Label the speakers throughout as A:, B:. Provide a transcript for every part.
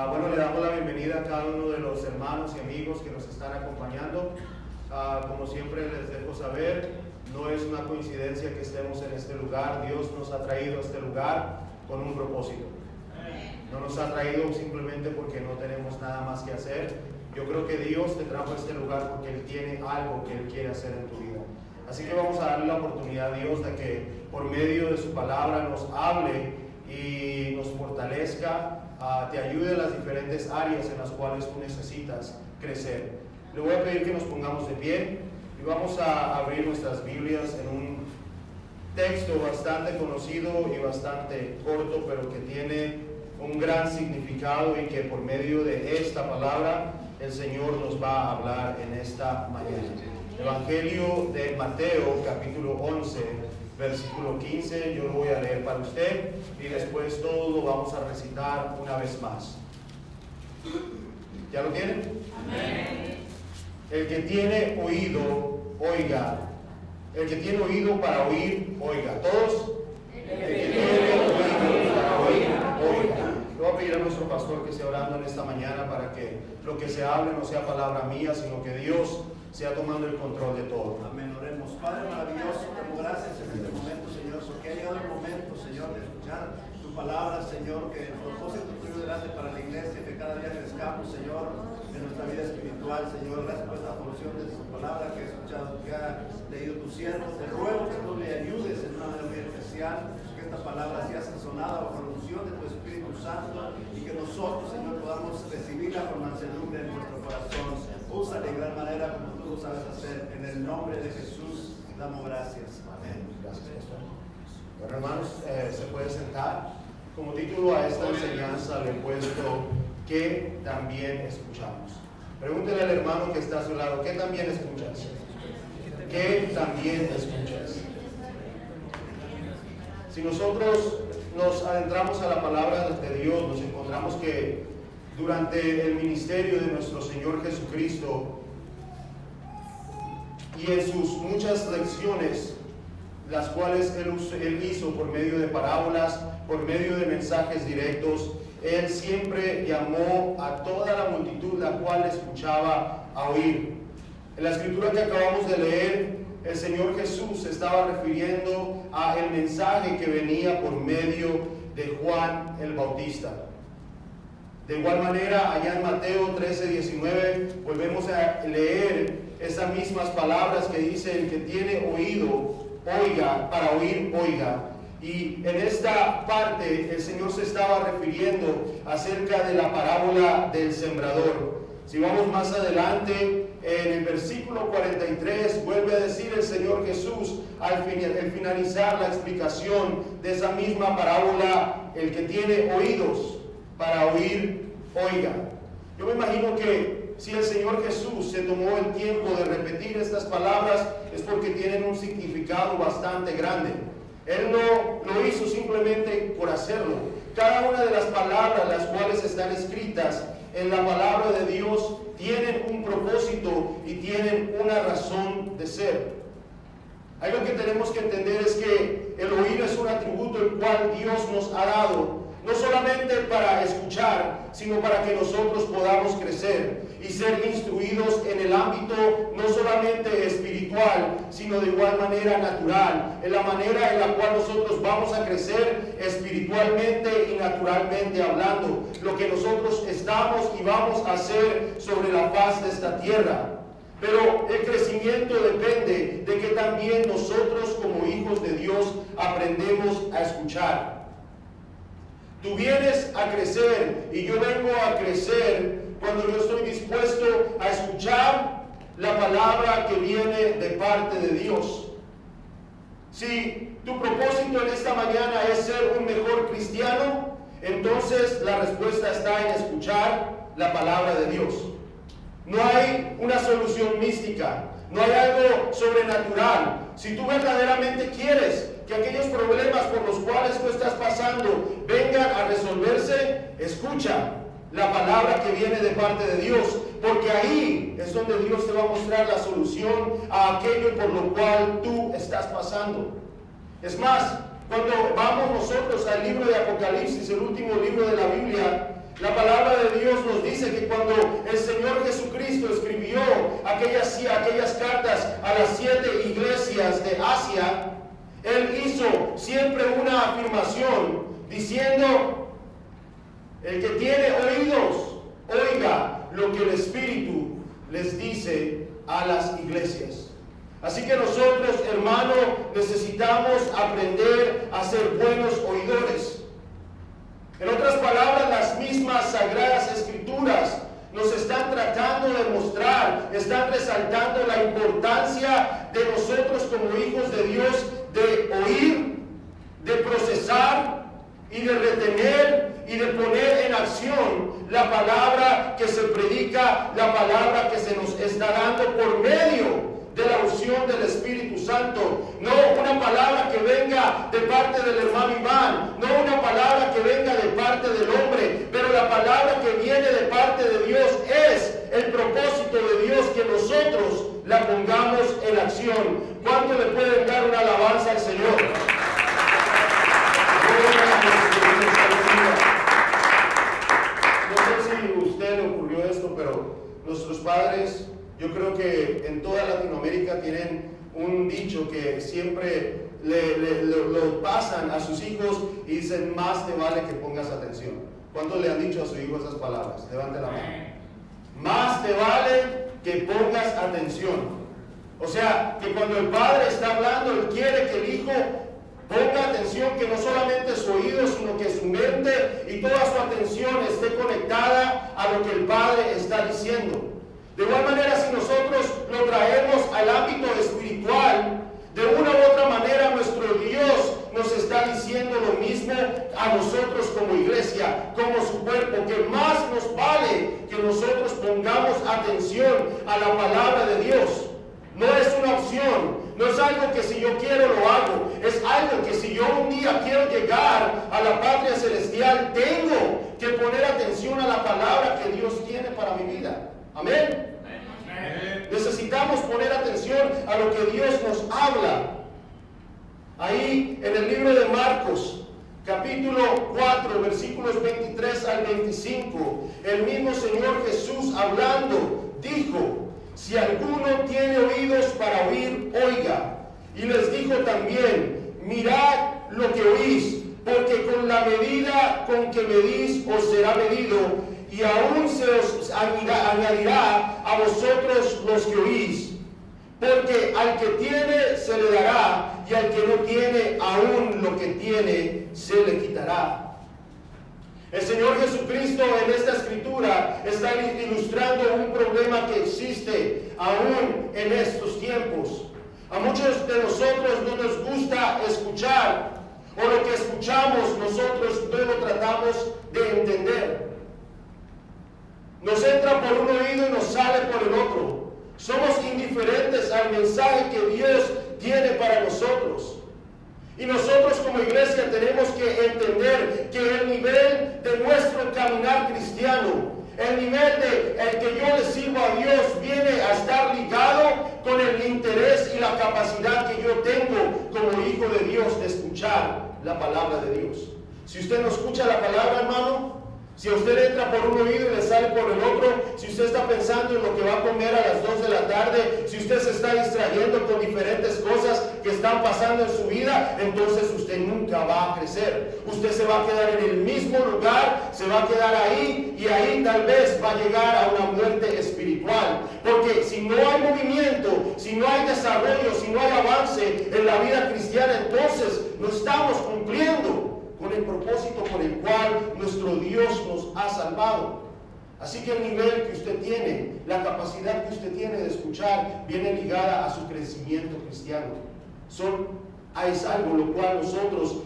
A: Bueno, le damos la bienvenida a cada uno de los hermanos y amigos que nos están acompañando. Como siempre les dejo saber, no es una coincidencia que estemos en este lugar. Dios nos ha traído a este lugar con un propósito. No nos ha traído simplemente porque no tenemos nada más que hacer. Yo creo que Dios te trajo a este lugar porque Él tiene algo que Él quiere hacer en tu vida. Así que vamos a darle la oportunidad a Dios de que por medio de su palabra nos hable y nos fortalezca, te ayude en las diferentes áreas en las cuales tú necesitas crecer. Le voy a pedir que nos pongamos de pie y vamos a abrir nuestras Biblias en un texto bastante conocido y bastante corto, pero que tiene un gran significado y que por medio de esta palabra el Señor nos va a hablar en esta mañana. Evangelio de Mateo, capítulo 11, versículo 15, yo lo voy a leer para usted y después todo lo vamos a recitar una vez más. ¿Ya lo tienen? Amén. El que tiene oído, oiga. El que tiene oído para oír, oiga. ¿Todos? El que tiene oído para oír, oiga. Le voy a pedir a nuestro pastor que esté orando en esta mañana para que lo que se hable no sea palabra mía, sino que Dios sea tomando el control de todo.
B: Amén, oremos. Padre maravilloso, te damos gracias en este momento, Señor, porque ha llegado el momento, Señor, de escuchar tu palabra, Señor, que el propósito tuyo delante para la iglesia, que cada día crezcamos, Señor, en nuestra vida espiritual, Señor. Gracias por esta porción de tu palabra que he escuchado, que ha leído tu siervo. Te ruego que tú le ayudes en una manera muy especial, que esta palabra sea sazonada por la unción de tu Espíritu Santo y que nosotros, Señor, podamos recibirla con mansedumbre en nuestro corazón. Úsala de gran manera como tú lo sabes hacer. En el nombre de Jesús damos gracias. Amén.
A: Gracias, pastor. Bueno, hermanos, se puede sentar. Como título a esta enseñanza le he puesto ¿qué también escuchamos? Pregúntele al hermano que está a su lado, ¿qué también escuchas? ¿Qué también escuchas? Si nosotros nos adentramos a la palabra de Dios, nos encontramos que durante el ministerio de nuestro Señor Jesucristo y en sus muchas lecciones, las cuales Él hizo por medio de parábolas, por medio de mensajes directos, Él siempre llamó a toda la multitud la cual escuchaba a oír. En la escritura que acabamos de leer, el Señor Jesús se estaba refiriendo a el mensaje que venía por medio de Juan el Bautista. De igual manera, allá en Mateo 13:19, volvemos a leer esas mismas palabras que dice: el que tiene oído, oiga, para oír, oiga. Y en esta parte el Señor se estaba refiriendo acerca de la parábola del sembrador. Si vamos más adelante, en el versículo 43, vuelve a decir el Señor Jesús, al finalizar la explicación de esa misma parábola: el que tiene oídos para oír, oiga. Yo me imagino que si el Señor Jesús se tomó el tiempo de repetir estas palabras es porque tienen un significado bastante grande. Él no lo hizo simplemente por hacerlo. Cada una de las palabras las cuales están escritas en la palabra de Dios tienen un propósito y tienen una razón de ser. Algo que tenemos que entender es que el oír es un atributo el cual Dios nos ha dado, no solamente para escuchar, sino para que nosotros podamos crecer y ser instruidos en el ámbito no solamente espiritual, sino de igual manera natural, en la manera en la cual nosotros vamos a crecer espiritualmente y naturalmente hablando, lo que nosotros estamos y vamos a hacer sobre la faz de esta tierra. Pero el crecimiento depende de que también nosotros como hijos de Dios aprendemos a escuchar. Tú vienes a crecer y yo vengo a crecer cuando yo estoy dispuesto a escuchar la palabra que viene de parte de Dios. Si tu propósito en esta mañana es ser un mejor cristiano, entonces la respuesta está en escuchar la palabra de Dios. No hay una solución mística, no hay algo sobrenatural. Si tú verdaderamente quieres que aquellos problemas por los cuales tú estás pasando vengan a resolverse, escucha la palabra que viene de parte de Dios, porque ahí es donde Dios te va a mostrar la solución a aquello por lo cual tú estás pasando. Es más, cuando vamos nosotros al libro de Apocalipsis, el último libro de la Biblia, la palabra de cuando el Señor Jesucristo escribió aquellas cartas a las 7 iglesias de Asia, Él hizo siempre una afirmación diciendo: el que tiene oídos, oiga lo que el Espíritu les dice a las iglesias. Así que nosotros, hermano, necesitamos aprender a ser buenos oidores. En otras palabras, las mismas Sagradas Escrituras nos están tratando de mostrar, están resaltando la importancia de nosotros como hijos de Dios de oír, de procesar y de retener y de poner en acción la palabra que se predica, la palabra que se nos está dando por medio de la unción del Espíritu Santo. No una palabra que venga de parte del hermano Iván, no una palabra que venga de parte del hombre, pero la palabra que viene de parte de Dios es el propósito de Dios, que nosotros la pongamos en acción. ¿Cuánto le pueden dar una alabanza al Señor? No sé si a usted le ocurrió esto, pero nuestros padres, yo creo que en toda Latinoamérica tienen un dicho que siempre lo pasan a sus hijos y dicen: más te vale que pongas atención. ¿Cuántos le han dicho a su hijo esas palabras? Levante la mano. Más te vale que pongas atención. O sea, que cuando el padre está hablando, él quiere que el hijo ponga atención, que no solamente su oído, sino que su mente y toda su atención esté conectada a lo que el padre está diciendo. De igual manera, si nosotros lo traemos al ámbito espiritual, de una u otra manera nuestro Dios nos está diciendo lo mismo a nosotros como iglesia, como su cuerpo, que más nos vale que nosotros pongamos atención a la palabra de Dios. No es una opción, no es algo que si yo quiero lo hago, es algo que si yo un día quiero llegar a la patria celestial, tengo que poner atención a la palabra que Dios tiene para mi vida. Amén. Necesitamos poner atención a lo que Dios nos habla. Ahí en el libro de Marcos, capítulo 4, versículos 23 al 25, el mismo Señor Jesús hablando, dijo: si alguno tiene oídos para oír, oiga. Y les dijo también: mirad lo que oís, porque con la medida con que medís os será medido, y aún se os añadirá a vosotros los que oís. Porque al que tiene se le dará, y al que no tiene, aún lo que tiene se le quitará. El Señor Jesucristo en esta escritura está ilustrando un problema que existe aún en estos tiempos. A muchos de nosotros no nos gusta escuchar, o lo que escuchamos nosotros no lo tratamos de entender. Nos entra por un oído y nos sale por el otro. Somos indiferentes al mensaje que Dios tiene para nosotros. Y nosotros como iglesia tenemos que entender que el nivel de nuestro caminar cristiano, el nivel de el que yo le sirvo a Dios, viene a estar ligado con el interés y la capacidad que yo tengo como hijo de Dios de escuchar la palabra de Dios. Si usted no escucha la palabra, hermano, si usted entra por un oído y le sale por el otro, si usted está pensando en lo que va a comer a las 2 de la tarde, si usted se está distrayendo con diferentes cosas que están pasando en su vida, entonces usted nunca va a crecer. Usted se va a quedar en el mismo lugar, se va a quedar ahí, y ahí tal vez va a llegar a una muerte espiritual. Porque si no hay movimiento, si no hay desarrollo, si no hay avance en la vida cristiana, entonces no estamos cumpliendo con el propósito por el cual nuestro Dios nos ha salvado. Así que el nivel que usted tiene, la capacidad que usted tiene de escuchar, viene ligada a su crecimiento cristiano. Es algo lo cual nosotros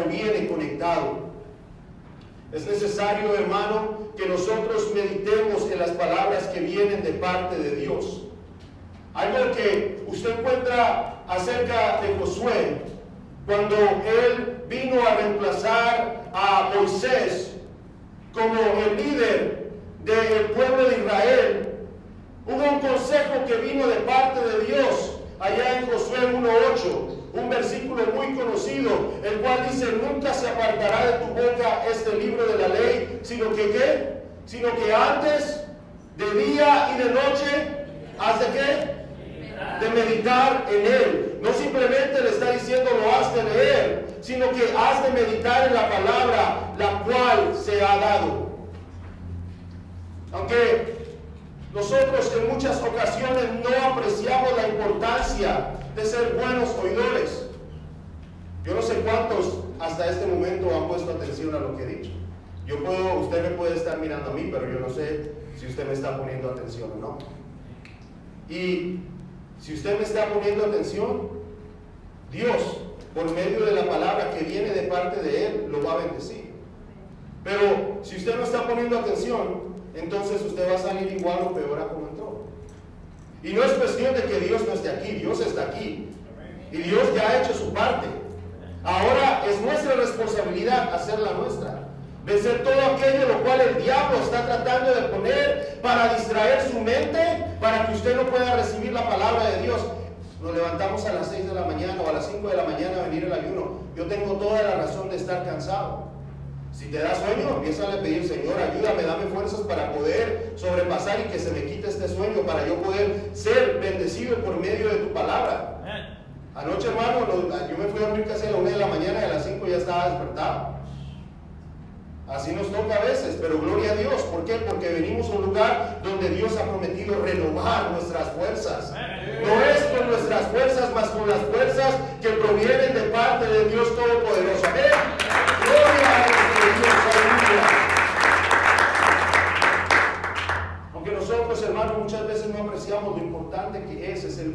A: viene conectado. Es necesario, hermano, que nosotros meditemos en las palabras que vienen de parte de Dios. Algo que usted encuentra acerca de Josué, cuando él vino a reemplazar a Moisés como el líder del pueblo de Israel, hubo un consejo que vino de parte de Dios allá en Josué 1:8, un versículo muy conocido, el cual dice: nunca se apartará de tu boca este libro de la ley, sino que antes De día y de noche, ¿has de qué? De meditar en Él. No simplemente le está diciendo lo has de leer, sino que has de meditar en la palabra, la cual se ha dado. Aunque nosotros en muchas ocasiones no apreciamos la importancia de ser buenos oidores. Yo no sé cuántos hasta este momento han puesto atención a lo que he dicho. Usted me puede estar mirando a mí, pero yo no sé si usted me está poniendo atención o no. Y si usted me está poniendo atención, Dios, por medio de la palabra que viene de parte de Él, lo va a bendecir. Pero si usted no está poniendo atención, entonces usted va a salir igual o peor a como entró. Y no es cuestión de que Dios no esté aquí, Dios está aquí. Y Dios ya ha hecho su parte. Ahora es nuestra responsabilidad hacer la nuestra. Vencer todo aquello lo cual el diablo está tratando de poner para distraer su mente, para que usted no pueda recibir la palabra de Dios. Nos levantamos a las 6 de la mañana o a las 5 de la mañana a venir el ayuno. Yo tengo toda la razón de estar cansado. Si te da sueño, empieza a pedir: Señor, ayúdame, dame fuerzas para poder sobrepasar y que se me quite este sueño, para yo poder ser bendecido por medio de tu palabra. Anoche, hermano, yo me fui a dormir casi a la 1 de la mañana y a las 5 ya estaba despertado. Así nos toca a veces, pero gloria a Dios. ¿Por qué? Porque venimos a un lugar donde Dios ha prometido renovar nuestras fuerzas. No es con nuestras fuerzas, más con las fuerzas que provienen de parte de Dios Todopoderoso. Amén. Gloria a nuestro Dios. Aleluya. Aunque nosotros, hermanos, muchas veces no apreciamos lo importante que es el ser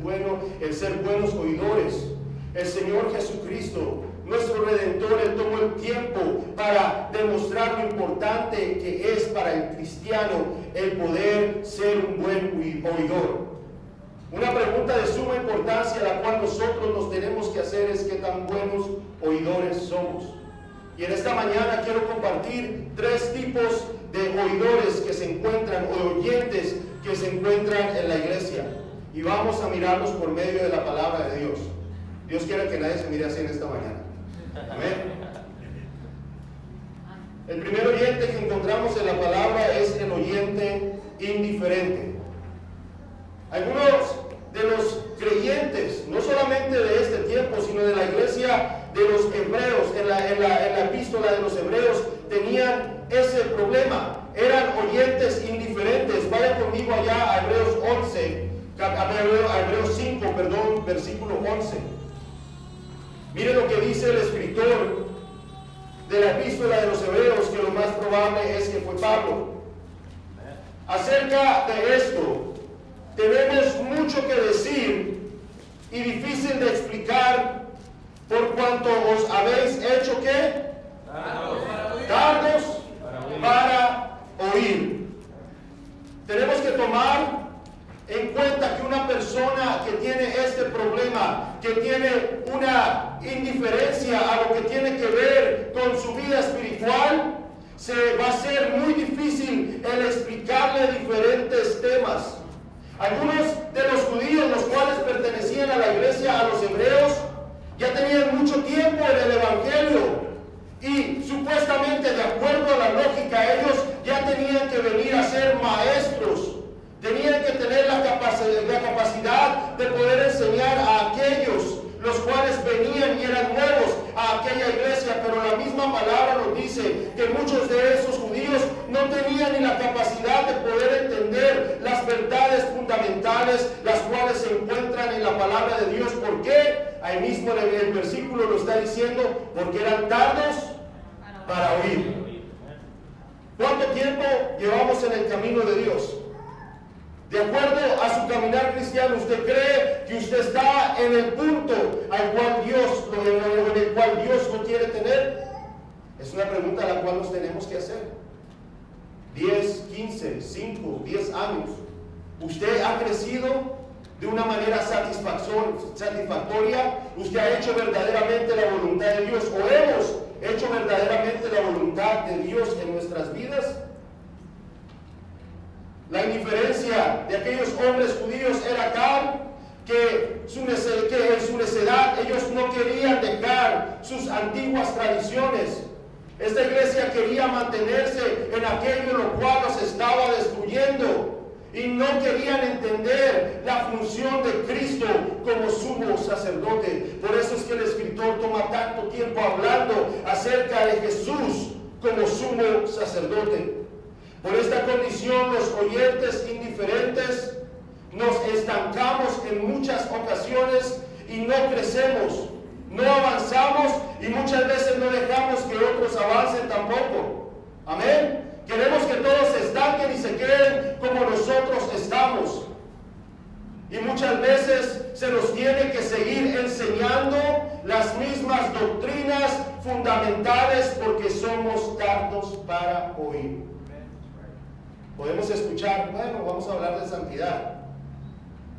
A: buenos oidores. El Señor Jesucristo, nuestro Redentor, Él tomó el tiempo para demostrar lo importante que es para el cristiano el poder ser un buen oidor. Una pregunta de suma importancia, la cual nosotros nos tenemos que hacer, es: ¿qué tan buenos oidores somos? Y en esta mañana quiero compartir 3 tipos de oidores que se encuentran, o oyentes que se encuentran en la iglesia. Y vamos a mirarlos por medio de la palabra de Dios. Dios quiere que nadie se mire así en esta mañana. Amén. El primer oyente que encontramos en la palabra es el oyente indiferente. Algunos de los creyentes, no solamente de este tiempo, sino de la iglesia de los hebreos, en la epístola de los hebreos, tenían ese problema. Eran oyentes indiferentes. Vaya conmigo allá a Hebreos 5, versículo 11. Mire lo que dice el escritor de la epístola de los hebreos, que lo más probable es que fue Pablo. Acerca de esto, tenemos mucho que decir y difícil de explicar, por cuanto os habéis hecho ¿qué? Tardos para oír. Tenemos que tomar en cuenta que una persona que tiene este problema, que tiene una indiferencia a lo que tiene que ver con su vida espiritual, se va a ser muy difícil el explicarle diferentes temas. Algunos de los judíos, los cuales pertenecían a la iglesia, a los hebreos, ya tenían mucho tiempo en el evangelio, y supuestamente, de acuerdo a la lógica, ellos ya tenían que venir a ser maestros. Tenían que tener la capacidad de poder enseñar a aquellos los cuales venían y eran nuevos a aquella iglesia, pero la misma palabra nos dice que muchos de esos judíos no tenían ni la capacidad de poder entender las verdades fundamentales, las cuales se encuentran en la palabra de Dios. ¿Por qué? Ahí mismo el versículo lo está diciendo: porque eran tardos para oír. ¿Cuánto tiempo llevamos en el camino de Dios? De acuerdo a su caminar cristiano, ¿usted cree que usted está en el punto al cual en el cual Dios lo quiere tener? Es una pregunta a la cual nos tenemos que hacer. 10, 15, 5, 10 años. ¿Usted ha crecido de una manera satisfactoria? ¿Usted ha hecho verdaderamente la voluntad de Dios? ¿O hemos hecho verdaderamente la voluntad de Dios en nuestras vidas? La indiferencia de aquellos hombres judíos era tal que en su necedad ellos no querían dejar sus antiguas tradiciones. Esta iglesia quería mantenerse en aquello lo cual los estaba destruyendo. no querían entender la función de Cristo como sumo sacerdote. Por eso es que el escritor toma tanto tiempo hablando acerca de Jesús como sumo sacerdote. Por esta condición, los oyentes indiferentes nos estancamos en muchas ocasiones y no crecemos, no avanzamos y muchas veces no dejamos que otros avancen tampoco. Amén. Queremos que todos se estanquen y se queden como nosotros estamos. Y muchas veces se nos tiene que seguir enseñando las mismas doctrinas fundamentales porque somos tardos para oír. Podemos escuchar, bueno, vamos a hablar de santidad.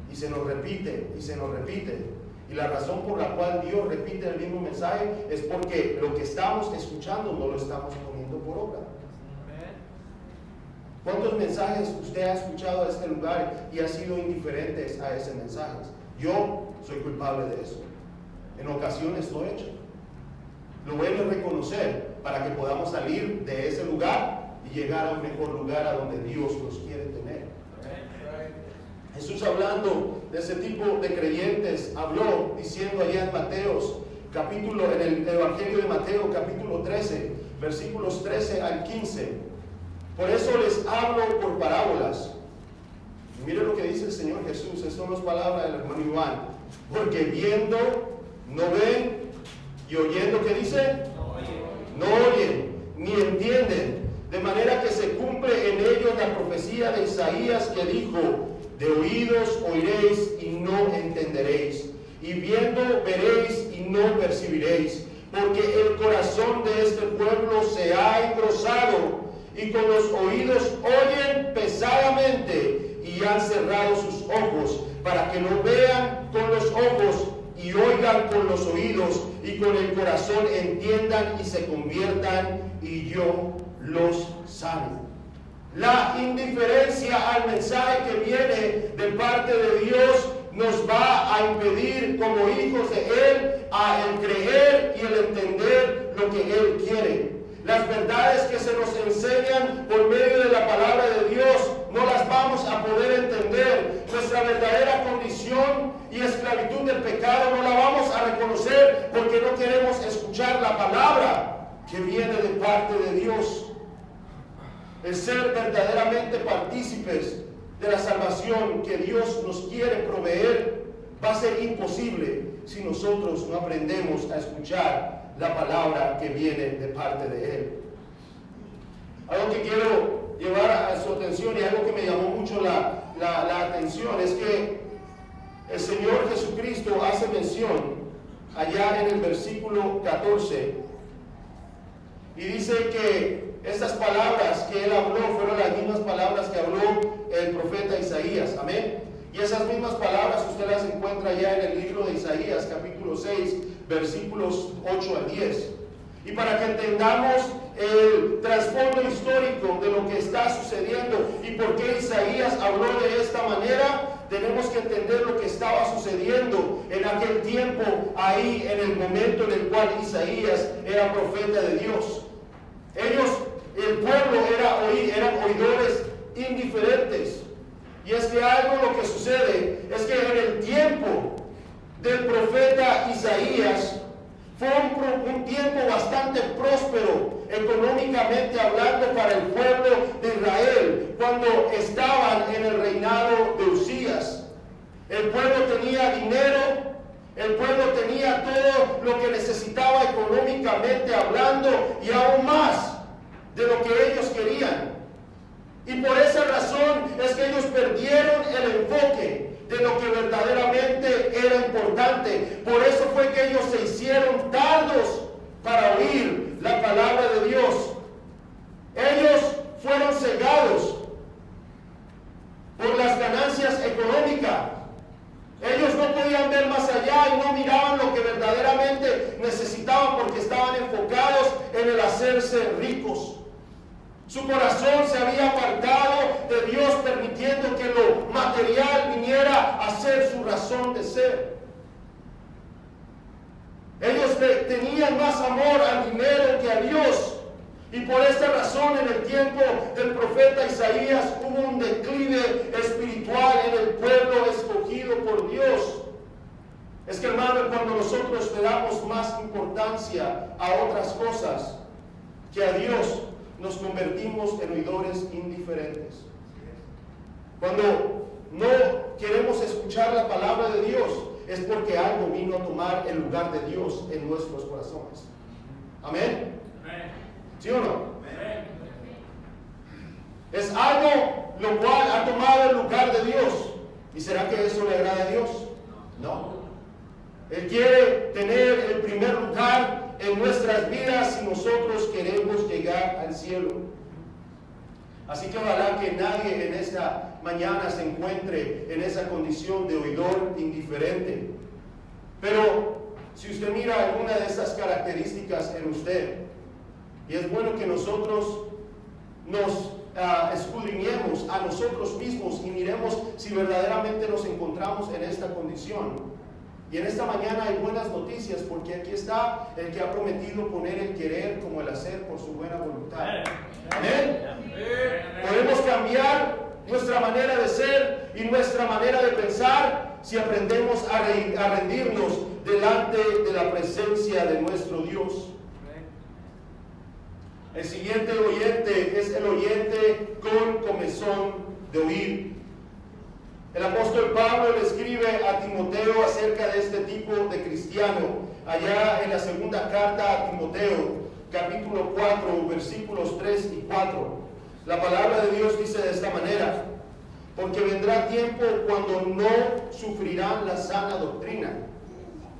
A: Y se nos repite, y se nos repite. Y la razón por la cual Dios repite el mismo mensaje es porque lo que estamos escuchando no lo estamos poniendo por obra. ¿Cuántos mensajes usted ha escuchado a este lugar y ha sido indiferentes a ese mensaje? Yo soy culpable de eso. En ocasiones lo he hecho. Lo bueno es reconocer para que podamos salir de ese lugar y llegar a un mejor lugar a donde Dios nos quiere tener. Jesús, hablando de ese tipo de creyentes, habló diciendo allá en Mateos, en el Evangelio de Mateo, capítulo 13, versículos 13 al 15. Por eso les hablo por parábolas. Y mire lo que dice el Señor Jesús. Estas son las palabras del hermano Iván. Porque viendo no ven, y oyendo, ¿qué dice? No oyen, ni entienden. De manera que se cumple en ellos la profecía de Isaías que dijo: de oídos oiréis y no entenderéis, y viendo veréis y no percibiréis, porque el corazón de este pueblo se ha engrosado, y con los oídos oyen pesadamente, y han cerrado sus ojos, para que no vean con los ojos, y oigan con los oídos, y con el corazón entiendan y se conviertan, y yo los sane. La indiferencia al mensaje que viene de parte de Dios nos va a impedir como hijos de Él a el creer y el entender lo que Él quiere. Las verdades que se nos enseñan por medio de la palabra de Dios no las vamos a poder entender. Nuestra verdadera condición y esclavitud del pecado no la vamos a reconocer porque no queremos escuchar la palabra que viene de parte de Dios. El ser verdaderamente partícipes de la salvación que Dios nos quiere proveer va a ser imposible si nosotros no aprendemos a escuchar la palabra que viene de parte de Él. Algo que quiero llevar a su atención y algo que me llamó mucho la atención es que el Señor Jesucristo hace mención allá en el versículo 14 y dice que estas palabras que Él habló fueron las mismas palabras que habló el profeta Isaías. Amén. Y esas mismas palabras usted las encuentra ya en el libro de Isaías, capítulo 6, versículos 8 al 10. Y para que entendamos el trasfondo histórico de lo que está sucediendo y por qué Isaías habló de esta manera, tenemos que entender lo que estaba sucediendo en aquel tiempo, ahí en el momento en el cual Isaías era profeta de Dios. El pueblo eran oidores indiferentes. Y es que algo lo que sucede es que en el tiempo del profeta Isaías fue un tiempo bastante próspero económicamente hablando para el pueblo de Israel cuando estaban en el reinado de Usías. El pueblo tenía dinero, el pueblo tenía todo lo que necesitaba económicamente hablando y aún más de lo que ellos querían. Y por esa razón es que ellos perdieron el enfoque de lo que verdaderamente era importante. Por eso fue que ellos se hicieron tardos para oír la palabra de Dios. Ellos fueron cegados por las ganancias económicas. Ellos no podían ver más allá y no miraban lo que verdaderamente necesitaban porque estaban enfocados en el hacerse ricos. Su corazón se había apartado de Dios, permitiendo que lo material viniera a ser su razón de ser. Ellos tenían más amor al dinero que a Dios. Y por esta razón en el tiempo del profeta Isaías hubo un declive espiritual en el pueblo escogido por Dios. Es que, hermano, cuando nosotros le damos más importancia a otras cosas que a Dios, nos convertimos en oidores indiferentes. Cuando no queremos escuchar la palabra de Dios, es porque algo vino a tomar el lugar de Dios en nuestros corazones. Amén. ¿Sí o no? Es algo lo cual ha tomado el lugar de Dios. ¿Y será que eso le agrada a Dios? No. Él quiere tener el primer lugar en nuestras vidas si nosotros queremos llegar al cielo. Así que ojalá que nadie en esta mañana se encuentre en esa condición de oidor indiferente. Pero si usted mira alguna de estas características en usted, y es bueno que nosotros nos escudriñemos a nosotros mismos y miremos si verdaderamente nos encontramos en esta condición. Y en esta mañana hay buenas noticias, porque aquí está el que ha prometido poner el querer como el hacer por su buena voluntad. Amén. Podemos cambiar nuestra manera de ser y nuestra manera de pensar si aprendemos a rendirnos delante de la presencia de nuestro Dios. El siguiente oyente es el oyente con comezón de oír. El apóstol Pablo le escribe a Timoteo acerca de este tipo de cristiano, allá en la segunda carta a Timoteo, capítulo 4, versículos 3 y 4. La palabra de Dios dice de esta manera: porque vendrá tiempo cuando no sufrirán la sana doctrina,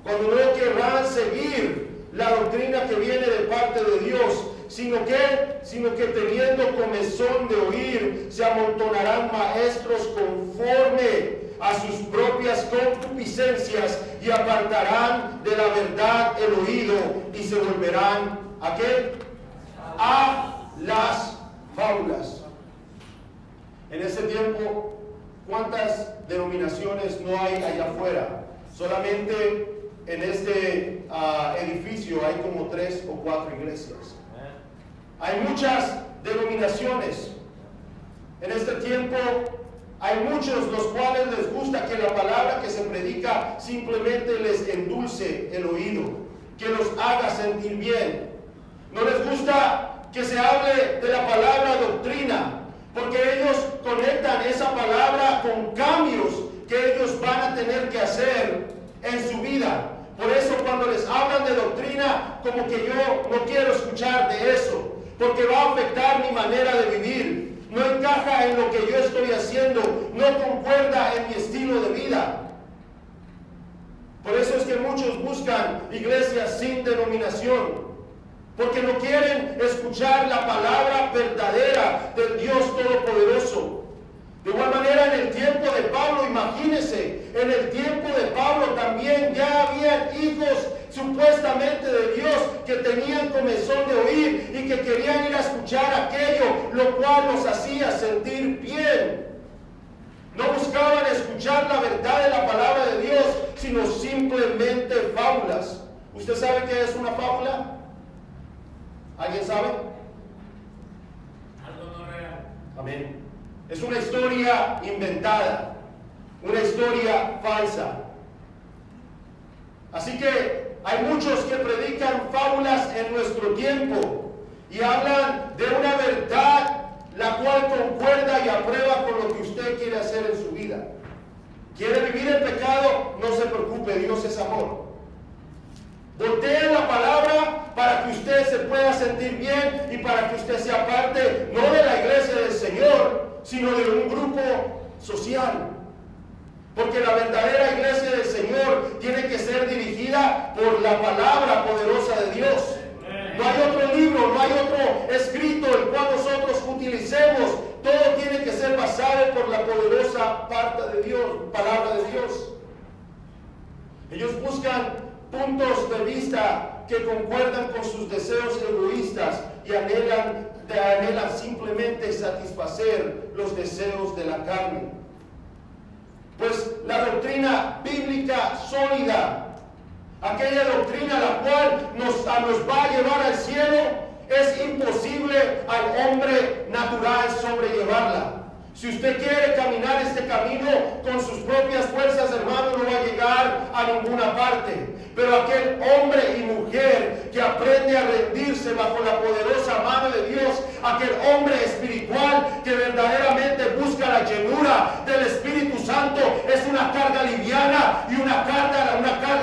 A: cuando no querrán seguir la doctrina que viene de parte de Dios, sino que teniendo comezón de oír, se amontonarán maestros conforme a sus propias concupiscencias y apartarán de la verdad el oído y se volverán ¿a qué? A las fábulas. En ese tiempo, ¿cuántas denominaciones no hay allá afuera? Solamente en este edificio hay como 3 o 4 iglesias. Hay muchas denominaciones. En este tiempo hay muchos los cuales les gusta que la palabra que se predica simplemente les endulce el oído, que los haga sentir bien. No les gusta que se hable de la palabra doctrina, porque ellos conectan esa palabra con cambios que ellos van a tener que hacer en su vida. Por eso cuando les hablan de doctrina, como que yo no quiero escuchar de eso, porque va a afectar mi manera de vivir, no encaja en lo que yo estoy haciendo, no concuerda en mi estilo de vida. Por eso es que muchos buscan iglesias sin denominación, porque no quieren escuchar la palabra verdadera del Dios Todopoderoso. De igual manera, en el tiempo de Pablo, imagínense, en el tiempo de Pablo también ya había hijos supuestamente de Dios que tenían comezón de oír y que querían ir a escuchar aquello, lo cual los hacía sentir bien. No buscaban escuchar la verdad de la palabra de Dios, sino simplemente fábulas. ¿Usted sabe qué es una fábula? ¿Alguien sabe?
C: Algo no real.
A: Amén. Es una historia inventada, una historia falsa. Así que hay muchos que predican fábulas en nuestro tiempo y hablan de una verdad la cual concuerda y aprueba con lo que usted quiere hacer en su vida. ¿Quiere vivir en pecado? No se preocupe, Dios es amor. Volteen la palabra para que usted se pueda sentir bien y para que usted sea parte no de la iglesia del Señor, sino de un grupo social. Porque la verdadera iglesia del Señor tiene que ser dirigida por la palabra poderosa de Dios. No hay otro libro, no hay otro escrito el cual nosotros utilicemos. Todo tiene que ser basado por la poderosa parte de Dios, palabra de Dios. Ellos buscan puntos de vista que concuerdan con sus deseos egoístas y anhelan simplemente satisfacer los deseos de la carne. Pues la doctrina bíblica sólida, aquella doctrina la cual nos va a llevar al cielo, Es imposible al hombre natural sobrellevarla. Si usted quiere caminar este camino con sus propias fuerzas, hermano, no va a llegar a ninguna parte. Pero aquel hombre y mujer que aprende a rendirse bajo la poderosa mano de Dios, aquel hombre espiritual que verdaderamente busca la llenura del Espíritu Santo, es una carga liviana y una carga a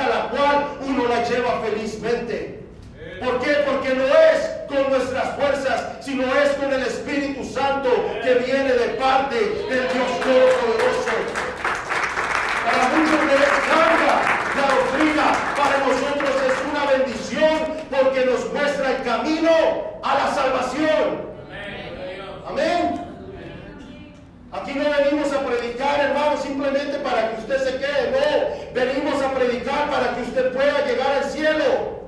A: la cual uno la lleva felizmente. ¿Por qué? Porque no es con nuestras fuerzas, sino es con el Espíritu Santo que viene de parte del Dios Todopoderoso. Para muchos de es carga la doctrina, para nosotros es una bendición porque nos muestra el camino a la salvación. Amén. Aquí no venimos a predicar, hermano, simplemente para que usted se quede. No, venimos a predicar para que usted pueda llegar al cielo.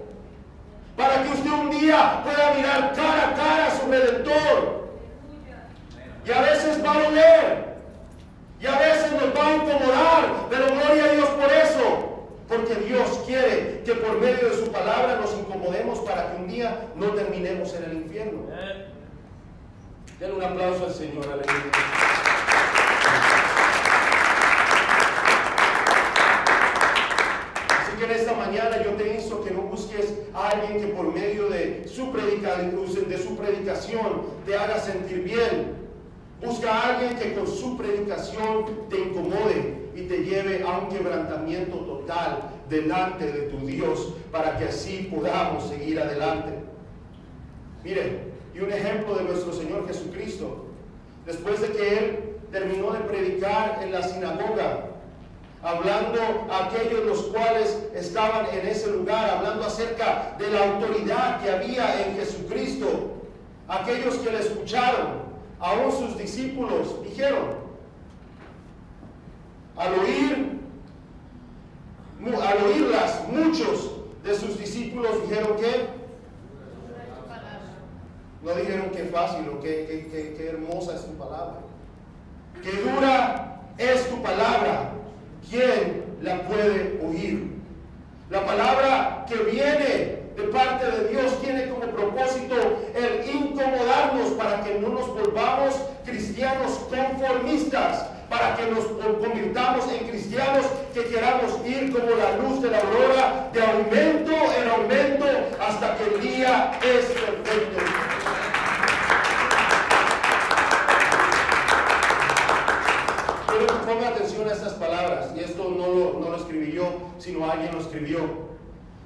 A: Para que usted un día pueda mirar cara a cara a su Redentor. Y a veces va a doler. Y a veces nos va a incomodar. Pero gloria a Dios por eso. Porque Dios quiere que por medio de su palabra nos incomodemos para que un día no terminemos en el infierno. Denle un aplauso al Señor. Aleluya. En esta mañana yo te insto que no busques a alguien que por medio de su predicación te haga sentir bien. Busca a alguien que con su predicación te incomode y te lleve a un quebrantamiento total delante de tu Dios para que así podamos seguir adelante. Mire, y un ejemplo de nuestro Señor Jesucristo, después de que Él terminó de predicar en la sinagoga, hablando a aquellos los cuales estaban en ese lugar, hablando acerca de la autoridad que había en Jesucristo, aquellos que le escucharon, aún sus discípulos dijeron, al oírlas, muchos de sus discípulos dijeron que no dijeron que fácil o que hermosa es tu palabra, que dura es tu palabra. ¿Quién la puede oír? La palabra que viene de parte de Dios tiene como propósito el incomodarnos para que no nos volvamos cristianos conformistas, para que nos convirtamos en cristianos que queramos ir como la luz de la aurora, de aumento en aumento, hasta que el día es perfecto. Ponga atención a estas palabras, y esto no lo escribí yo, sino alguien lo escribió.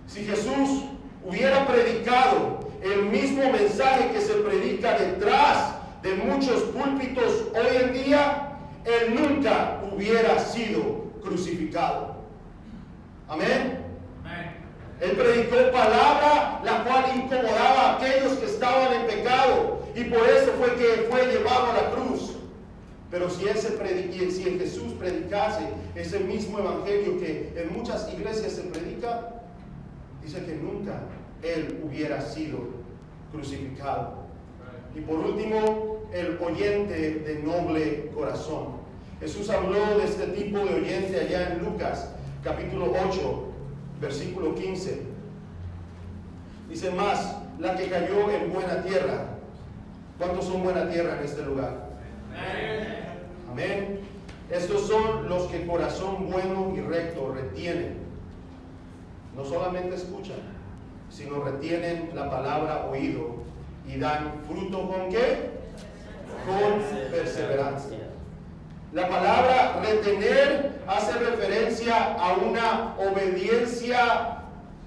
A: Si Jesús hubiera predicado el mismo mensaje que se predica detrás de muchos púlpitos hoy en día, Él nunca hubiera sido crucificado. Amén. Él predicó palabra la cual incomodaba a aquellos que estaban en pecado, y por eso fue que fue llevado a la cruz. Pero si Jesús predicase ese mismo evangelio que en muchas iglesias se predica, dice que nunca Él hubiera sido crucificado. Y por último, el oyente de noble corazón. Jesús habló de este tipo de oyente allá en Lucas, capítulo 8, versículo 15. Dice más, la que cayó en buena tierra. ¿Cuántos son buena tierra en este lugar? Amén. Estos son los que corazón bueno y recto retienen. No solamente escuchan, sino retienen la palabra oído y dan fruto ¿con qué? Con perseverancia. La palabra retener hace referencia a una obediencia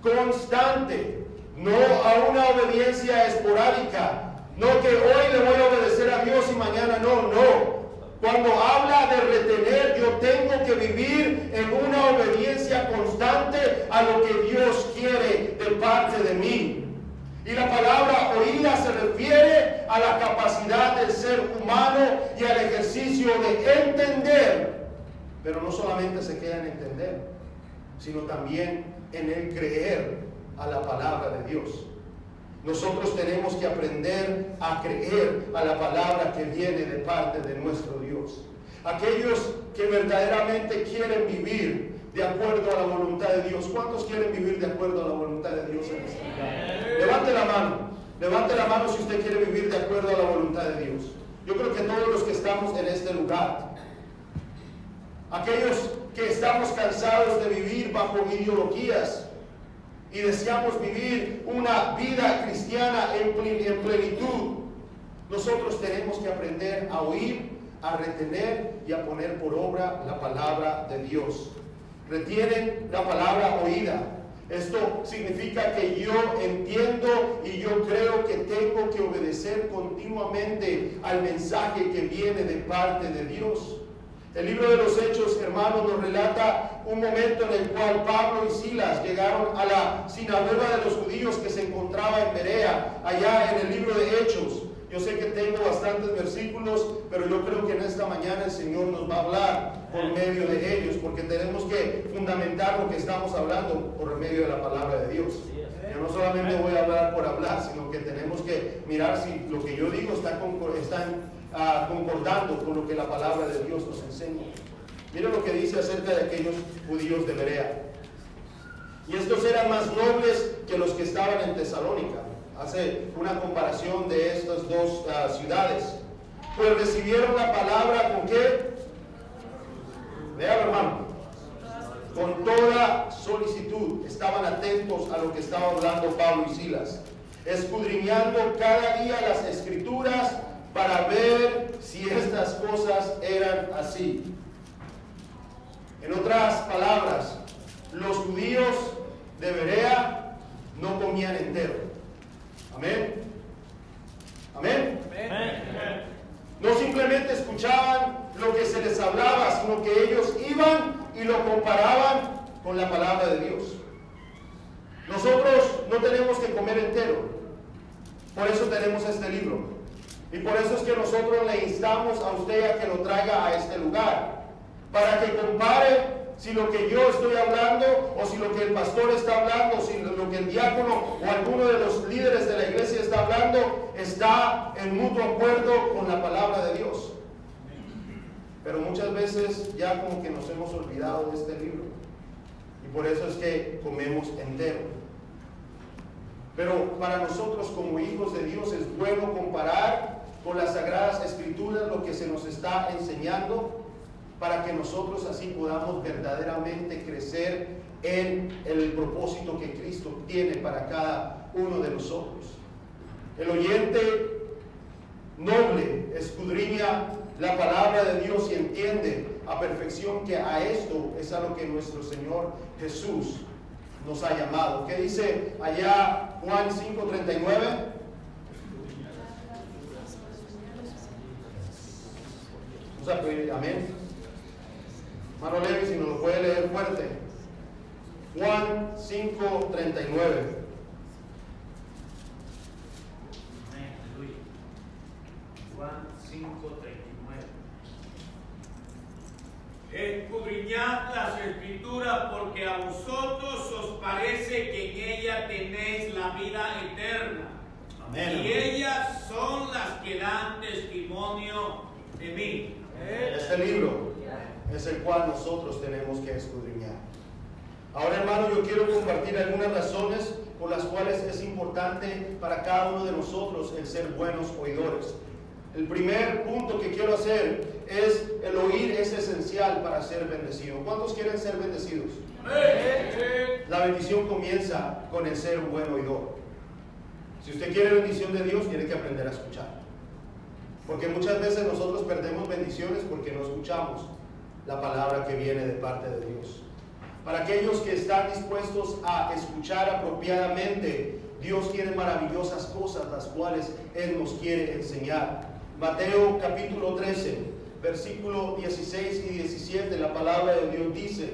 A: constante, no a una obediencia esporádica. No que hoy le voy a obedecer a Dios y mañana no. Cuando habla de retener, yo tengo que vivir en una obediencia constante a lo que Dios quiere de parte de mí. Y la palabra oída se refiere a la capacidad del ser humano y al ejercicio de entender. Pero no solamente se queda en entender, sino también en el creer a la palabra de Dios. Nosotros tenemos que aprender a creer a la palabra que viene de parte de nuestro Dios. Aquellos que verdaderamente quieren vivir de acuerdo a la voluntad de Dios. ¿Cuántos quieren vivir de acuerdo a la voluntad de Dios en este lugar? Levante la mano. Levante la mano si usted quiere vivir de acuerdo a la voluntad de Dios. Yo creo que todos los que estamos en este lugar, aquellos que estamos cansados de vivir bajo ideologías y deseamos vivir una vida cristiana en plenitud, nosotros tenemos que aprender a oír, a retener y a poner por obra la palabra de Dios. Retienen la palabra oída. Esto significa que yo entiendo y yo creo que tengo que obedecer continuamente al mensaje que viene de parte de Dios. El libro de los Hechos, hermanos, nos relata un momento en el cual Pablo y Silas llegaron a la sinagoga de los judíos que se encontraba en Berea, allá en el libro de Hechos. Yo sé que tengo bastantes versículos, pero yo creo que en esta mañana el Señor nos va a hablar por medio de ellos, porque tenemos que fundamentar lo que estamos hablando por medio de la palabra de Dios. Yo no solamente voy a hablar por hablar, sino que tenemos que mirar si lo que yo digo está concordando con lo que la palabra de Dios nos enseña. Miren lo que dice acerca de aquellos judíos de Berea. Y estos eran más nobles que los que estaban en Tesalónica. Hace una comparación de estas dos ciudades. Pues recibieron la palabra ¿con qué? Vean, hermano. Con toda solicitud. Estaban atentos a lo que estaba hablando Pablo y Silas, escudriñando cada día las escrituras para ver si estas cosas eran así. En otras palabras, los judíos de Berea no comían entero. Amén. Amén. No simplemente escuchaban lo que se les hablaba, sino que ellos iban y lo comparaban con la palabra de Dios. Nosotros no tenemos que comer entero. Por eso tenemos este libro. Y por eso es que nosotros le instamos a usted a que lo traiga a este lugar, para que compare si lo que yo estoy hablando, o si lo que el pastor está hablando, si lo que el diácono o alguno de los líderes de la iglesia está hablando, está en mutuo acuerdo con la palabra de Dios. Pero muchas veces ya como que nos hemos olvidado de este libro, y por eso es que comemos entero. Pero para nosotros como hijos de Dios es bueno comparar con las Sagradas Escrituras lo que se nos está enseñando, para que nosotros así podamos verdaderamente crecer en el propósito que Cristo tiene para cada uno de nosotros. El oyente noble escudriña la palabra de Dios y entiende a perfección que a esto es a lo que nuestro Señor Jesús nos ha llamado. ¿Qué dice allá Juan 5:39? Vamos a pedir amén. Hermano Levi, si nos lo puede leer fuerte. Juan 5:39.
C: Juan 5:39. Escudriñad las Escrituras, porque a vosotros os parece que en ella tenéis la vida eterna.
A: Amén.
C: Y ellas son las que dan testimonio de mí.
A: Este libro es el cual nosotros tenemos que escudriñar. Ahora, hermano, yo quiero compartir algunas razones por las cuales es importante para cada uno de nosotros el ser buenos oidores. El primer punto que quiero hacer es: el oír es esencial para ser bendecido. ¿Cuántos quieren ser bendecidos? La bendición comienza con el ser un buen oidor. Si usted quiere bendición de Dios, tiene que aprender a escuchar. Porque muchas veces nosotros perdemos bendiciones porque no escuchamos la palabra que viene de parte de Dios. Para aquellos que están dispuestos a escuchar apropiadamente, Dios tiene maravillosas cosas las cuales Él nos quiere enseñar. Mateo capítulo 13, versículo 16 y 17, la palabra de Dios dice,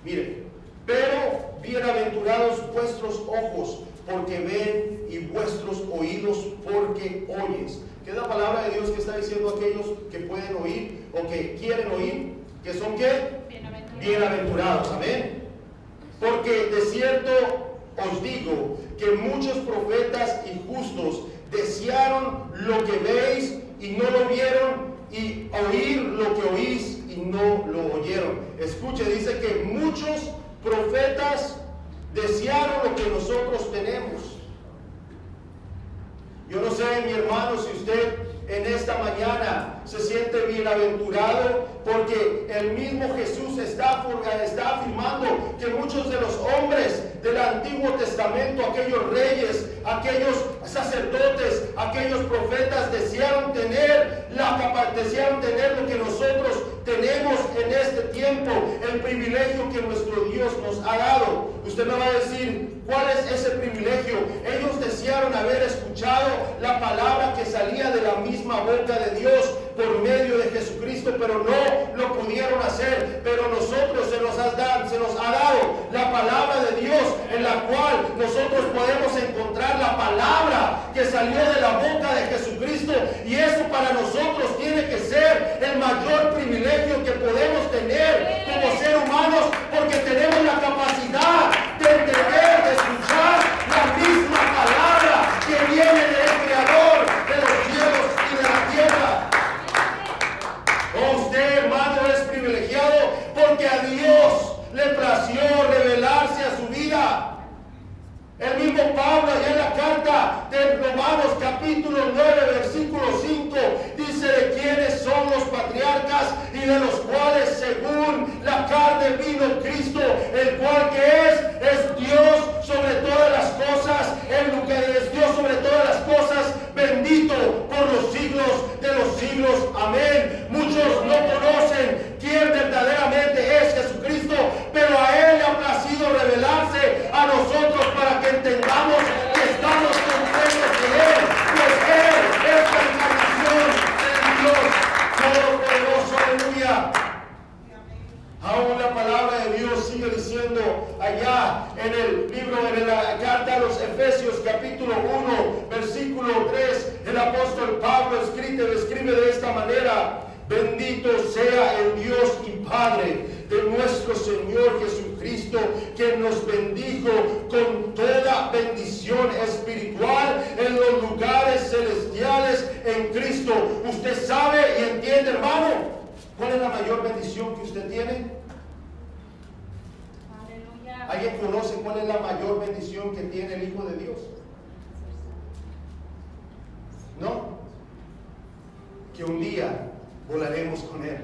A: mire, pero bienaventurados vuestros ojos porque ven y vuestros oídos porque oyes. ¿Qué es la palabra de Dios que está diciendo a aquellos que pueden oír o que quieren oír? ¿Que son qué? Bienaventurados, amén. Porque de cierto os digo que muchos profetas y justos desearon lo que veis y no lo vieron, y oír lo que oís y no lo oyeron. Escuche, dice que muchos profetas desearon lo que nosotros tenemos. Yo no sé, mi hermano, si usted en esta mañana se siente bienaventurado, porque el mismo Jesús está afirmando que muchos de los hombres del Antiguo Testamento, aquellos reyes, aquellos sacerdotes, aquellos profetas, desearon tener lo que nosotros tenemos en este tiempo, el privilegio que nuestro Dios nos ha dado. Usted me va a decir, ¿cuál es ese privilegio? Ellos desearon haber escuchado la palabra que salía de la misma boca de Dios por medio de Jesucristo, pero no lo pudieron hacer. Pero nosotros se nos ha dado la palabra de Dios, en la cual nosotros podemos encontrar la palabra que salió de la boca de Jesucristo, y eso para nosotros tiene que ser el mayor privilegio que podemos tener como seres humanos, porque tenemos la capacidad de entender, de escuchar la misma palabra que viene del Creador de los cielos y de la tierra. Usted, hermano, es privilegiado porque a Dios le plació revelarse a su vida. El mismo Pablo, allá en la carta de Romanos capítulo 9 versículo 5, dice de quiénes son los patriarcas, y de los cuales según la carne vino Cristo, el cual que es Dios sobre todas las cosas, el que es Dios sobre todas las cosas, bendito por los siglos de los siglos. Amén. Muchos no conocen quién verdaderamente es Jesucristo, pero a Él le ha placido revelarse a nosotros para que entendamos que estamos contentos de Él, pues Él es la encarnación del Dios Todopoderoso. Aleluya. Aún la palabra de Dios sigue diciendo allá en el libro, en la carta a los Efesios capítulo 1 versículo 3, el apóstol Pablo escribe de esta manera: bendito sea el Dios y Padre de nuestro Señor Jesucristo, que nos bendijo con toda bendición espiritual en los lugares celestiales en Cristo. ¿Usted sabe y entiende, hermano, cuál es la mayor bendición que usted tiene? Aleluya. ¿Alguien conoce cuál es la mayor bendición que tiene el Hijo de Dios? ¿No? Que un día volaremos con Él.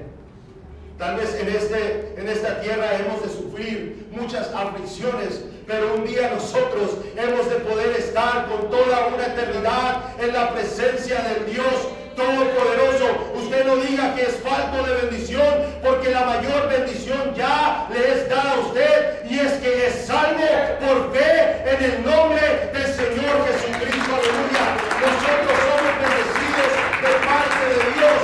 A: Tal vez en esta tierra hemos de sufrir muchas aflicciones, pero un día nosotros hemos de poder estar con toda una eternidad en la presencia del Dios Todopoderoso. Usted no diga que es falto de bendición, porque la mayor bendición ya le es dada a usted, y es que es salvo por fe en el nombre del Señor Jesucristo. Aleluya. Nosotros somos bendecidos de parte de Dios.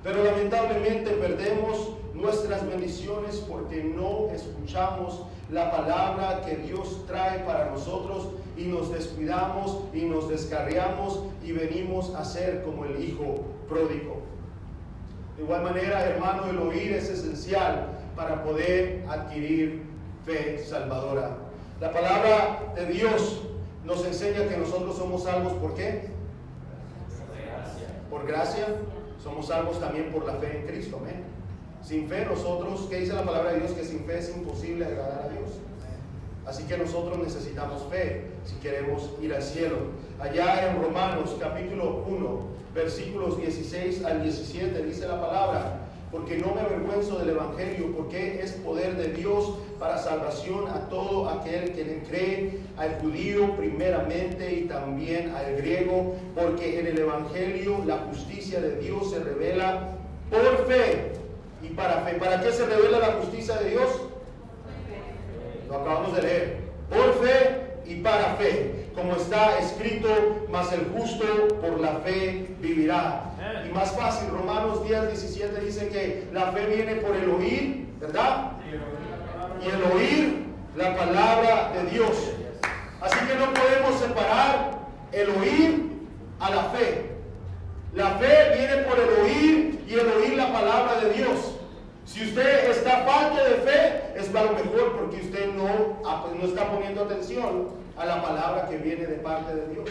A: Pero lamentablemente perdemos nuestras bendiciones porque no escuchamos la palabra que Dios trae para nosotros, y nos descuidamos y nos descarriamos y venimos a ser como el hijo pródigo. De igual manera, hermano, el oír es esencial para poder adquirir fe salvadora. La palabra de Dios nos enseña que nosotros somos salvos. ¿Por qué? Por gracia. Somos salvos también por la fe en Cristo. Amén. Sin fe nosotros, ¿qué dice la palabra de Dios? Que sin fe es imposible agradar a Dios. Así que nosotros necesitamos fe si queremos ir al cielo. Allá en Romanos capítulo 1 versículos 16 al 17 dice la palabra: porque no me avergüenzo del Evangelio, porque es poder de Dios para salvación a todo aquel que le cree, al judío primeramente y también al griego, porque en el Evangelio la justicia de Dios se revela por fe y para fe. ¿Para qué se revela la justicia de Dios? Lo acabamos de leer. Por fe y para fe, como está escrito: mas el justo por la fe vivirá. Y más fácil, Romanos 10:17 dice que la fe viene por el oír, ¿verdad? Y el oír la palabra de Dios. Así que no podemos separar el oír a la fe. La fe viene por el oír, y el oír la palabra de Dios. Si usted está falto de fe, es a lo mejor porque usted no está poniendo atención a la palabra que viene de parte de Dios.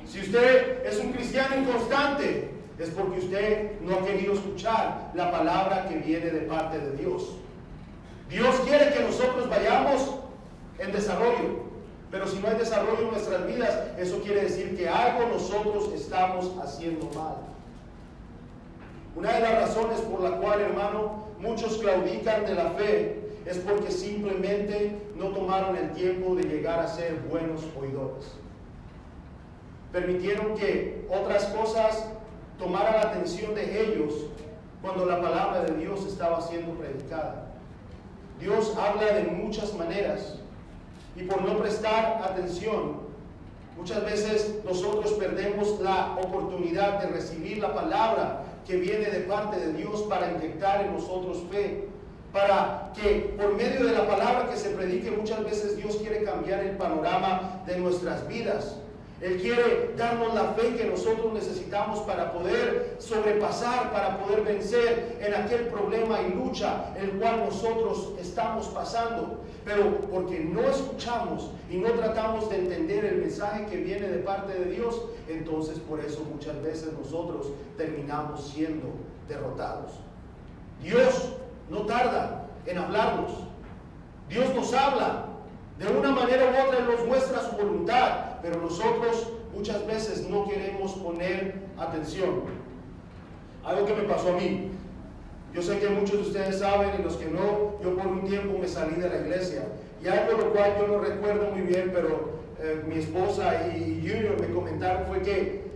A: Si usted es un cristiano inconstante, es porque usted no ha querido escuchar la palabra que viene de parte de Dios. Dios quiere que nosotros vayamos en desarrollo, Pero si no hay desarrollo en nuestras vidas, eso quiere decir que algo nosotros estamos haciendo mal. Una de las razones por la cual, hermano, muchos claudican de la fe es porque simplemente no tomaron el tiempo de llegar a ser buenos oidores. Permitieron que otras cosas tomaran la atención de ellos cuando la palabra de Dios estaba siendo predicada. Dios habla de muchas maneras y por no prestar atención, muchas veces nosotros perdemos la oportunidad de recibir la palabra que viene de parte de Dios para inyectar en nosotros fe, para que por medio de la palabra que se predique muchas veces Dios quiere cambiar el panorama de nuestras vidas. Él quiere darnos la fe que nosotros necesitamos para poder sobrepasar, para poder vencer en aquel problema y lucha el cual nosotros estamos pasando. Pero porque no escuchamos y no tratamos de entender el mensaje que viene de parte de Dios, entonces por eso muchas veces nosotros terminamos siendo derrotados. Dios no tarda en hablarnos. Dios nos habla de una manera u otra, nos muestra su voluntad, pero nosotros muchas veces no queremos poner atención. Algo que me pasó a mí. Yo sé que muchos de ustedes saben, y los que no, yo por un tiempo me salí de la iglesia. Y algo lo cual yo no recuerdo muy bien, pero mi esposa y Junior me comentaron fue que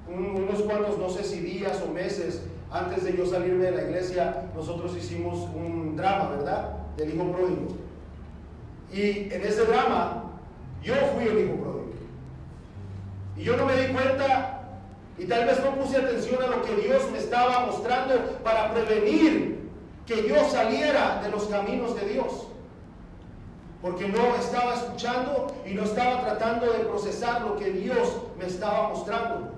A: unos cuantos, no sé si días o meses antes de yo salirme de la iglesia, nosotros hicimos un drama, ¿verdad? Del hijo pródigo. Y en ese drama, yo fui el hijo pródigo. Y yo no me di cuenta, y tal vez no puse atención a lo que Dios me estaba mostrando para prevenir que yo saliera de los caminos de Dios. Porque no estaba escuchando y no estaba tratando de procesar lo que Dios me estaba mostrando.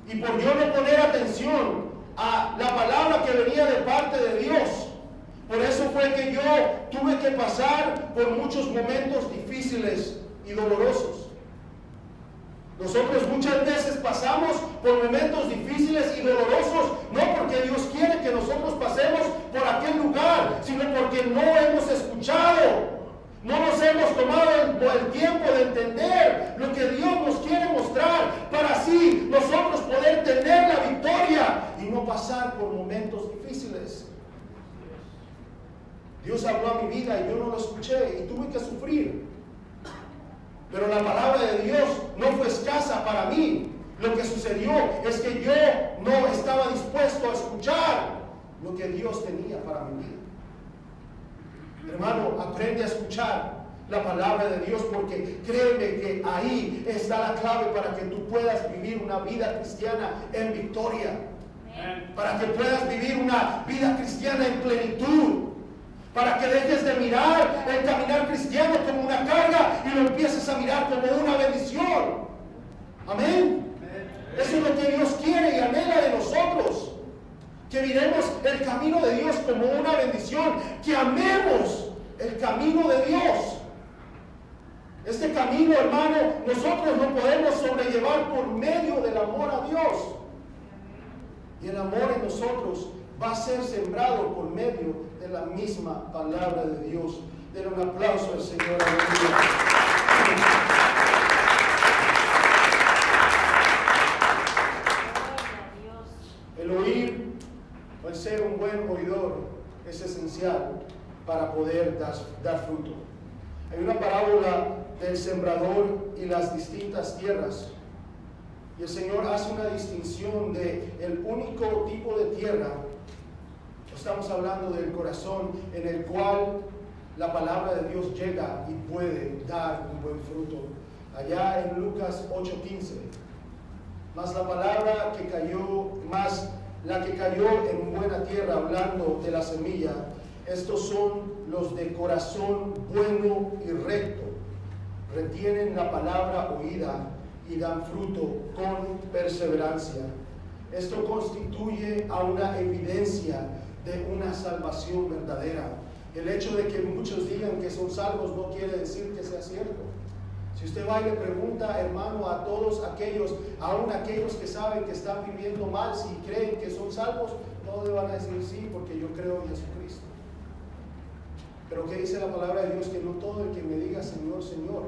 A: Y por yo no poner atención a la palabra que venía de parte de Dios, por eso fue que yo tuve que pasar por muchos momentos difíciles y dolorosos. Nosotros muchas veces pasamos por momentos difíciles y dolorosos, no porque Dios quiere que nosotros pasemos por aquel lugar, sino porque no hemos escuchado, no nos hemos tomado el tiempo de entender lo que Dios nos quiere mostrar, para así nosotros poder tener la victoria y no pasar por momentos difíciles. Dios habló a mi vida y yo no lo escuché y tuve que sufrir. Pero la palabra de Dios no fue escasa para mí. Lo que sucedió es que yo no estaba dispuesto a escuchar lo que Dios tenía para mi vida. Hermano, aprende a escuchar la palabra de Dios, porque créeme que ahí está la clave para que tú puedas vivir una vida cristiana en victoria. Para que puedas vivir una vida cristiana en plenitud. Para que dejes de mirar el caminar cristiano como una carga y lo empieces a mirar como una bendición. Amén. Eso es lo que Dios quiere y anhela de nosotros. Que miremos el camino de Dios como una bendición. Que amemos el camino de Dios. Este camino, hermano, nosotros lo podemos sobrellevar por medio del amor a Dios. Y el amor en nosotros va a ser sembrado por medio de la misma palabra de Dios. Denle un aplauso al Señor. El oír, o el ser un buen oidor, es esencial para poder dar fruto. Hay una parábola del sembrador y las distintas tierras. Y el Señor hace una distinción de el único tipo de tierra. Estamos hablando del corazón en el cual la palabra de Dios llega y puede dar un buen fruto. Allá en Lucas 8:15. Más la palabra que cayó, más la que cayó en buena tierra, hablando de la semilla. Estos son los de corazón bueno y recto. Retienen la palabra oída y dan fruto con perseverancia. Esto constituye a una evidencia de una salvación verdadera. El hecho de que muchos digan que son salvos no quiere decir que sea cierto. Si usted va y le pregunta, hermano, a todos aquellos, aún aquellos que saben que están viviendo mal, si creen que son salvos, todos le van a decir sí, porque yo creo en Jesucristo.
D: Pero ¿qué dice la palabra de Dios? Que no todo el que me diga Señor, Señor,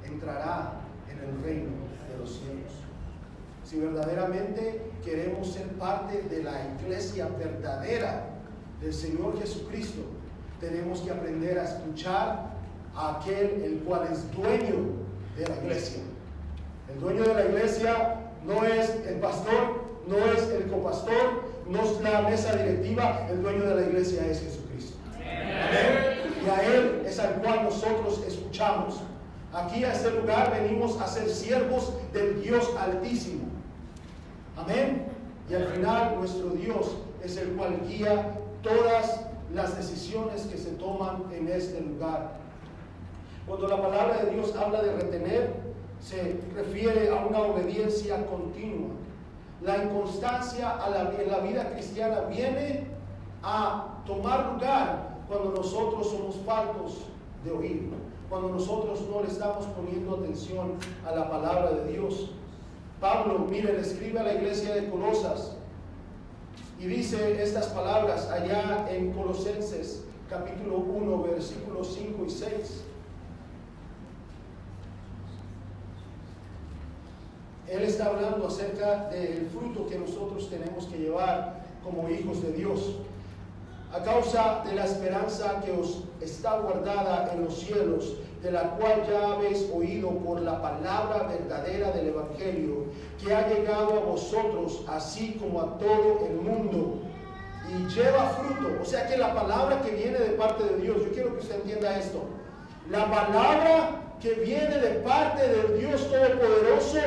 D: entrará en el reino de los cielos. Si verdaderamente queremos ser parte de la iglesia verdadera del Señor Jesucristo, tenemos que aprender a escuchar a aquel el cual es dueño de la iglesia. El dueño de la iglesia no es el pastor, no es el copastor, no es la mesa directiva. El dueño de la iglesia es Jesucristo. Amén. Y a Él es al cual nosotros escuchamos. Aquí a este lugar venimos a ser siervos del Dios Altísimo. Amén. Y al final nuestro Dios es el cual guía todas las decisiones que se toman en este lugar. Cuando la palabra de Dios habla de retener, se refiere a una obediencia continua. La inconstancia en la vida cristiana viene a tomar lugar cuando nosotros somos faltos de oír, cuando nosotros no le estamos poniendo atención a la palabra de Dios. Pablo, mire, le escribe a la iglesia de Colosas y dice estas palabras allá en Colosenses capítulo 1, versículos 5 y 6. Él está hablando acerca del fruto que nosotros tenemos que llevar como hijos de Dios. A causa de la esperanza que os está guardada en los cielos, de la cual ya habéis oído por la palabra verdadera del Evangelio, que ha llegado a vosotros, así como a todo el mundo, y lleva fruto. O sea que la palabra que viene de parte de Dios, yo quiero que usted entienda esto, la palabra que viene de parte del Dios Todopoderoso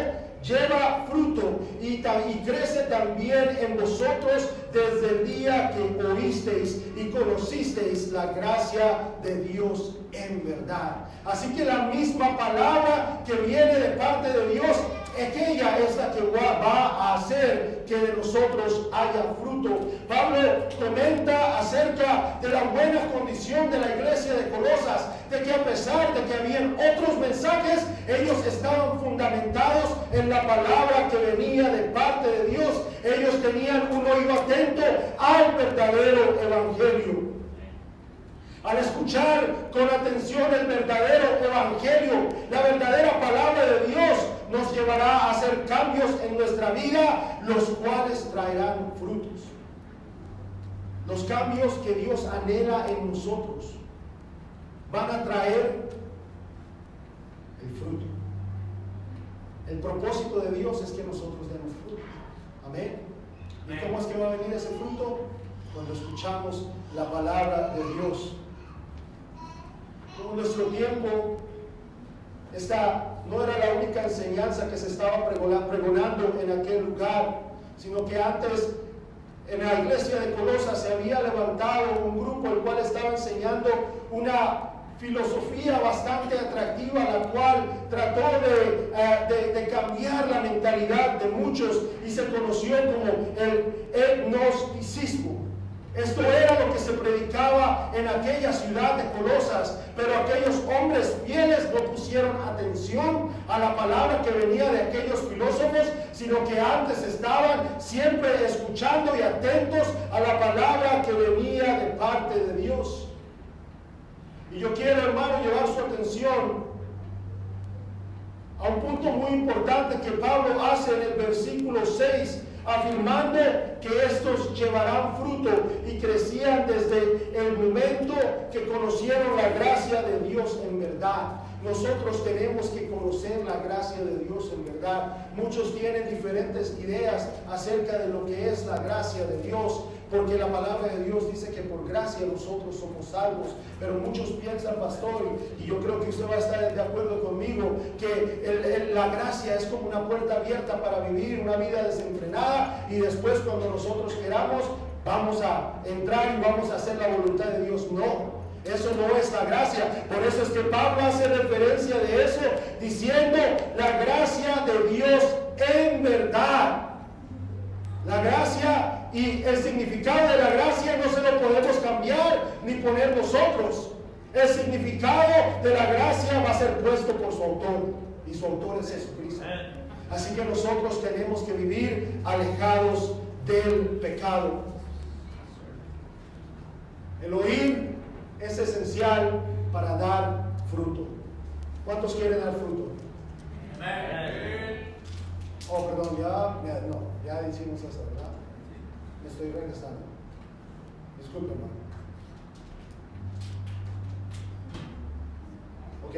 D: lleva fruto y crece también en vosotros desde el día que oísteis y conocisteis la gracia de Dios en verdad. Así que la misma palabra que viene de parte de Dios, aquella es la que va a hacer que de nosotros haya fruto. Pablo comenta acerca de la buena condición de la iglesia de Colosas, de que a pesar de que habían otros mensajes, ellos estaban fundamentados en la palabra que venía de parte de Dios. Ellos tenían un oído atento al verdadero evangelio. Al escuchar con atención el verdadero evangelio, la verdadera palabra de Dios nos llevará a hacer cambios en nuestra vida, los cuales traerán frutos. Los cambios que Dios anhela en nosotros van a traer el fruto. El propósito de Dios es que nosotros demos fruto. Amén. ¿Y cómo es que va a venir ese fruto? Cuando escuchamos la palabra de Dios. En nuestro tiempo, esta no era la única enseñanza que se estaba pregonando en aquel lugar, sino que antes en la iglesia de Colosas se había levantado un grupo el cual estaba enseñando una filosofía bastante atractiva, la cual trató de cambiar la mentalidad de muchos y se conoció como el gnosticismo. Esto era lo que se predicaba en aquella ciudad de Colosas, pero aquellos hombres fieles no pusieron atención a la palabra que venía de aquellos filósofos, sino que antes estaban siempre escuchando y atentos a la palabra que venía de parte de Dios. Y yo quiero, hermano, llevar su atención a un punto muy importante que Pablo hace en el versículo 6, afirmando que estos llevarán fruto y crecían desde el momento que conocieron la gracia de Dios en verdad. Nosotros tenemos que conocer la gracia de Dios en verdad. Muchos tienen diferentes ideas acerca de lo que es la gracia de Dios, porque la palabra de Dios dice que por gracia nosotros somos salvos, pero muchos piensan, pastor, y yo creo que usted va a estar de acuerdo conmigo, que la gracia es como una puerta abierta para vivir una vida desenfrenada, y después cuando nosotros queramos vamos a entrar y vamos a hacer la voluntad de Dios. No, eso no es la gracia. Por eso es que Pablo hace referencia de eso, diciendo la gracia de Dios en verdad. La gracia y el significado de la gracia no se lo podemos cambiar ni poner nosotros. El significado de la gracia va a ser puesto por su autor, y su autor es Jesucristo. Así que nosotros tenemos que vivir alejados del pecado. El oír es esencial para dar fruto. ¿Cuántos quieren dar fruto? Oh, perdón, ya hicimos eso, ¿verdad? Me estoy regresando. Disculpen, hermano. Ok.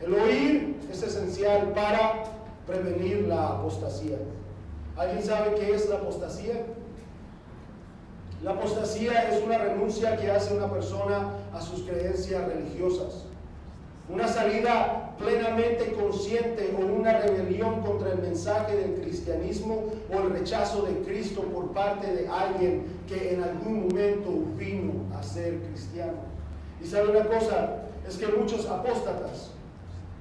D: El oír es esencial para prevenir la apostasía. ¿Alguien sabe qué es la apostasía? La apostasía es una renuncia que hace una persona a sus creencias religiosas. Una salida plenamente consciente o una rebelión contra el mensaje del cristianismo o el rechazo de Cristo por parte de alguien que en algún momento vino a ser cristiano. Y sabe una cosa, es que muchos apóstatas,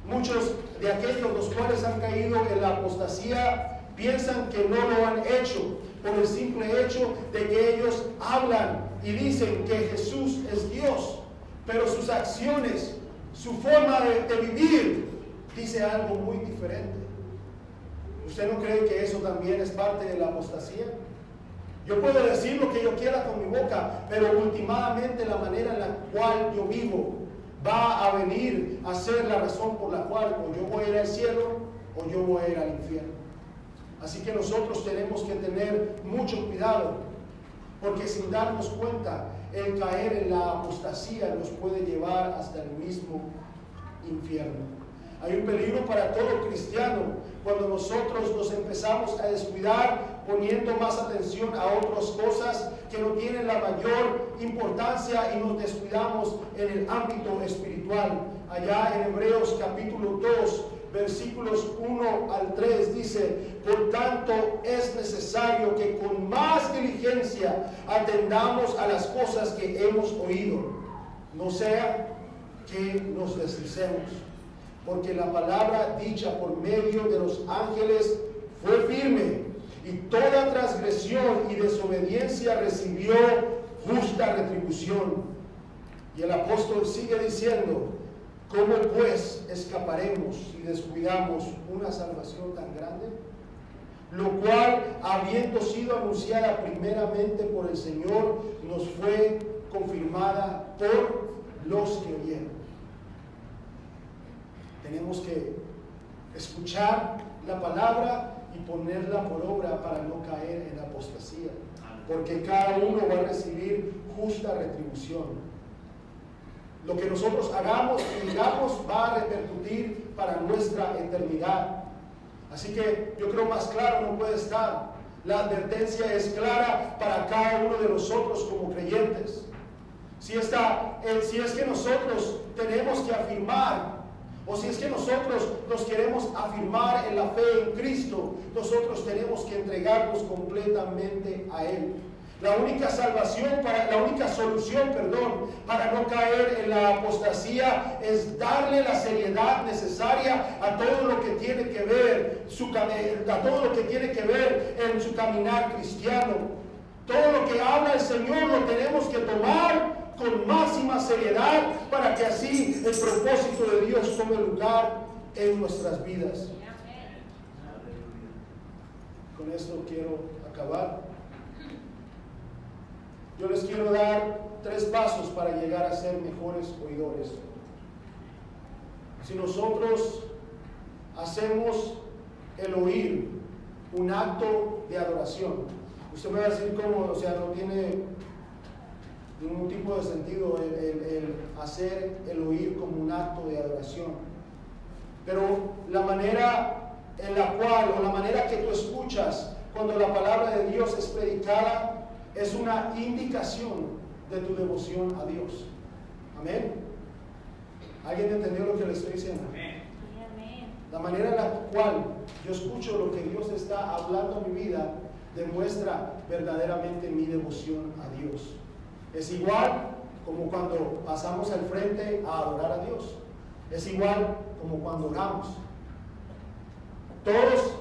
D: muchos de aquellos los cuales han caído en la apostasía, piensan que no lo han hecho por el simple hecho de que ellos hablan y dicen que Jesús es Dios, pero sus acciones, su forma de vivir dice algo muy diferente. ¿Usted no cree que eso también es parte de la apostasía? Yo puedo decir lo que yo quiera con mi boca, pero últimamente la manera en la cual yo vivo va a venir a ser la razón por la cual o yo voy a ir al cielo o yo voy a ir al infierno. Así que nosotros tenemos que tener mucho cuidado, porque sin darnos cuenta, el caer en la apostasía nos puede llevar hasta el mismo infierno. Hay un peligro para todo cristiano cuando nosotros nos empezamos a descuidar poniendo más atención a otras cosas que no tienen la mayor importancia y nos descuidamos en el ámbito espiritual. Allá en Hebreos capítulo 2, versículos 1 al 3 dice: por tanto es necesario que con más diligencia atendamos a las cosas que hemos oído, no sea que nos deslicemos, porque la palabra dicha por medio de los ángeles fue firme, y toda transgresión y desobediencia recibió justa retribución. Y el apóstol sigue diciendo: ¿cómo pues escaparemos si descuidamos una salvación tan grande? Lo cual, habiendo sido anunciada primeramente por el Señor, nos fue confirmada por los que oyeron. Tenemos que escuchar la palabra y ponerla por obra para no caer en la apostasía, porque cada uno va a recibir justa retribución. Lo que nosotros hagamos y digamos va a repercutir para nuestra eternidad. Así que yo creo más claro no puede estar. La advertencia es clara para cada uno de nosotros como creyentes. Si es que nosotros tenemos que afirmar, o si es que nosotros nos queremos afirmar en la fe en Cristo, nosotros tenemos que entregarnos completamente a Él. La única solución para no caer en la apostasía es darle la seriedad necesaria a todo lo que tiene que ver en su caminar cristiano. Todo lo que habla el Señor lo tenemos que tomar con máxima seriedad para que así el propósito de Dios tome lugar en nuestras vidas. Con esto quiero acabar. Yo les quiero dar 3 pasos para llegar a ser mejores oidores. Si nosotros hacemos el oír un acto de adoración, usted me va a decir cómo, no tiene ningún tipo de sentido el hacer el oír como un acto de adoración. Pero la manera en la cual, o la manera que tú escuchas cuando la palabra de Dios es predicada, es una indicación de tu devoción a Dios. Amén. ¿Alguien entendió lo que le estoy diciendo?
C: Amén.
D: La manera en la cual yo escucho lo que Dios está hablando a mi vida demuestra verdaderamente mi devoción a Dios. Es igual como cuando pasamos al frente a adorar a Dios. Es igual como cuando oramos. Todos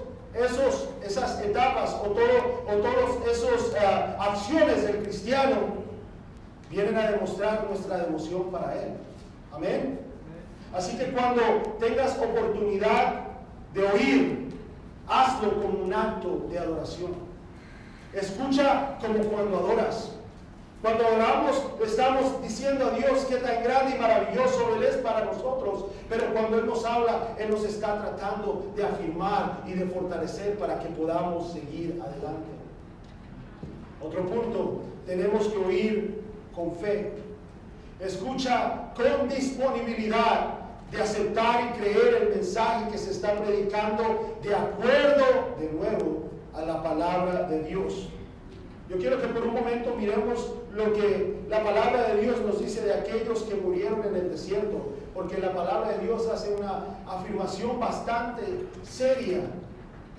D: esas etapas o todas esas acciones del cristiano vienen a demostrar nuestra devoción para Él. Amén. Así que cuando tengas oportunidad de oír, hazlo como un acto de adoración. Escucha como cuando adoras. Cuando oramos, estamos diciendo a Dios qué tan grande y maravilloso Él es para nosotros. Pero cuando Él nos habla, Él nos está tratando de afirmar y de fortalecer para que podamos seguir adelante. Otro punto, tenemos que oír con fe. Escucha con disponibilidad de aceptar y creer el mensaje que se está predicando de acuerdo, de nuevo, a la palabra de Dios. Yo quiero que por un momento miremos lo que la palabra de Dios nos dice de aquellos que murieron en el desierto, porque la palabra de Dios hace una afirmación bastante seria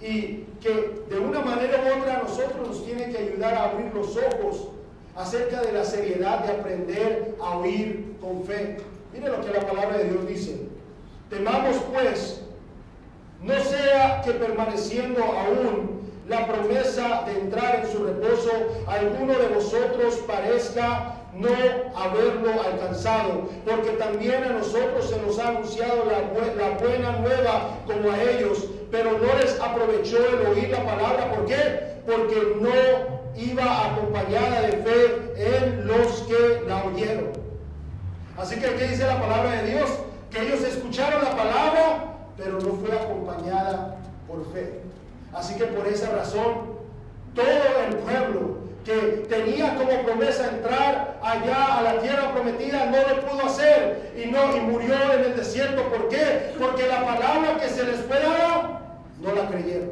D: y que de una manera u otra a nosotros nos tiene que ayudar a abrir los ojos acerca de la seriedad de aprender a oír con fe. Mire lo que la palabra de Dios dice: temamos pues, no sea que permaneciendo aún la promesa de entrar en su reposo, alguno de vosotros parezca no haberlo alcanzado, porque también a nosotros se nos ha anunciado la buena nueva como a ellos, pero no les aprovechó el oír la palabra. ¿Por qué? Porque no iba acompañada de fe en los que la oyeron. Así que ¿qué dice la palabra de Dios? Que ellos escucharon la palabra, pero no fue acompañada por fe. Así que por esa razón, todo el pueblo que tenía como promesa entrar allá a la tierra prometida no lo pudo hacer y murió en el desierto. ¿Por qué? Porque la palabra que se les fue dada no la creyeron.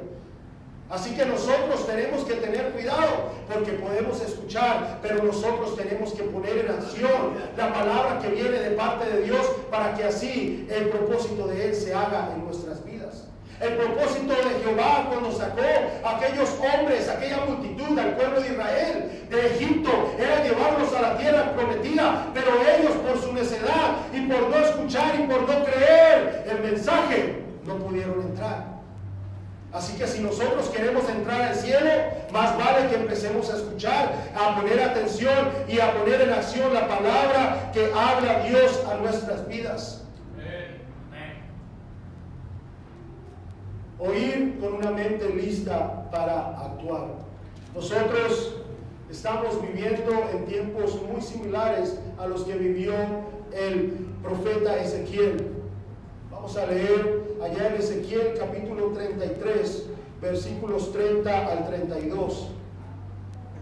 D: Así que nosotros tenemos que tener cuidado, porque podemos escuchar, pero nosotros tenemos que poner en acción la palabra que viene de parte de Dios, para que así el propósito de Él se haga en nuestras vidas. El propósito de Jehová cuando sacó a aquellos hombres, aquella multitud, al pueblo de Israel de Egipto, era llevarlos a la tierra prometida, pero ellos por su necedad y por no escuchar y por no creer el mensaje, no pudieron entrar. Así que si nosotros queremos entrar al cielo, más vale que empecemos a escuchar, a poner atención y a poner en acción la palabra que habla Dios a nuestras vidas. Oír con una mente lista para actuar. Nosotros estamos viviendo en tiempos muy similares a los que vivió el profeta Ezequiel. Vamos a leer allá en Ezequiel capítulo 33, versículos 30 al 32.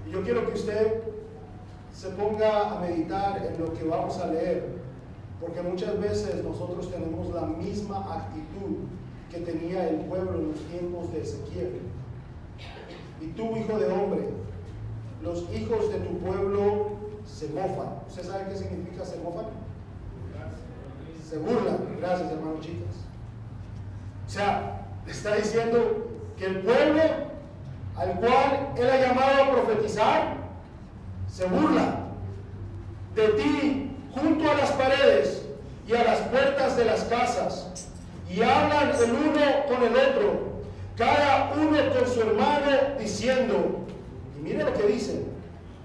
D: Y yo quiero que usted se ponga a meditar en lo que vamos a leer, porque muchas veces nosotros tenemos la misma actitud que tenía el pueblo en los tiempos de Ezequiel. Y tú, hijo de hombre, los hijos de tu pueblo se mofan. ¿Usted sabe qué significa se mofan? Se burlan. Gracias, hermanos chicas. O sea, le está diciendo que el pueblo al cual Él ha llamado a profetizar se burla de ti junto a las paredes y a las puertas de las casas, y hablan el uno con el otro, cada uno con su hermano, diciendo, y mire lo que dicen: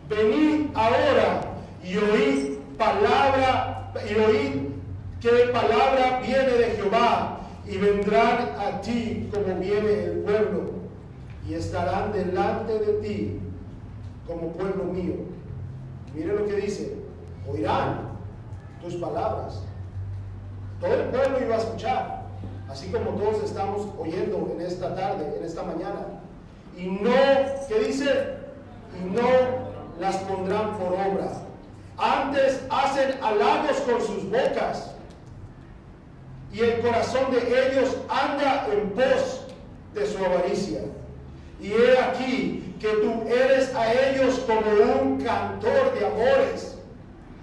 D: venid ahora y oíd palabra, y oíd qué palabra viene de Jehová, y vendrán a ti como viene el pueblo, y estarán delante de ti como pueblo mío. Mire lo que dice: oirán tus palabras. Todo el pueblo iba a escuchar, así como todos estamos oyendo en esta tarde, en esta mañana. Y no, ¿qué dice? Y no las pondrán por obra. Antes hacen halagos con sus bocas, y el corazón de ellos anda en pos de su avaricia. Y he aquí que tú eres a ellos como un cantor de amores.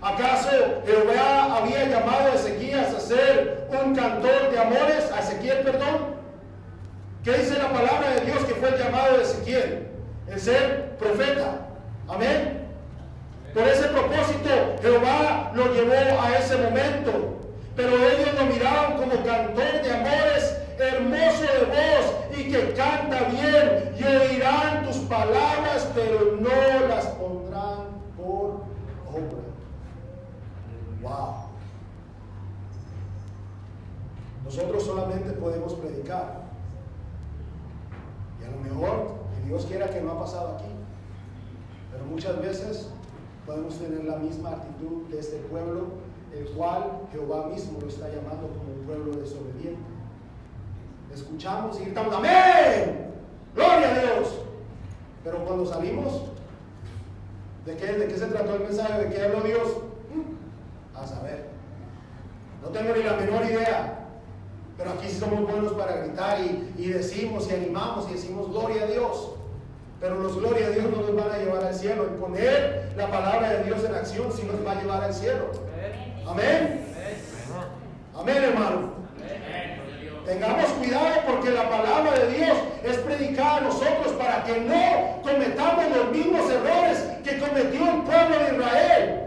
D: ¿Acaso Jehová había llamado a Ezequías a ser un cantor de amores? A Ezequiel, perdón. ¿Qué dice la palabra de Dios que fue el llamado de Ezequiel? El ser profeta. Amén. Por ese propósito Jehová lo llevó a ese momento. Pero ellos lo miraban como cantor de amores, hermoso de voz y que canta bien, y oirán tus palabras, pero no las pondrán por obra. Wow. Nosotros solamente podemos predicar, y a lo mejor, y Dios quiera que no ha pasado aquí, pero muchas veces Podemos tener la misma actitud de este pueblo, el cual Jehová mismo lo está llamando como un pueblo desobediente. Escuchamos y gritamos amén, gloria a Dios, pero cuando salimos, ¿de qué se trató el mensaje? ¿De qué habló Dios? A saber, no tengo ni la menor idea, pero aquí sí somos buenos para gritar y decimos y animamos y decimos gloria a Dios, pero los gloria a Dios no nos van a llevar al cielo. El poner la palabra de Dios en acción sí nos va a llevar al cielo. Amén. Amén, hermano. Tengamos cuidado porque la palabra de Dios es predicada a nosotros para que no cometamos los mismos errores que cometió el pueblo de Israel.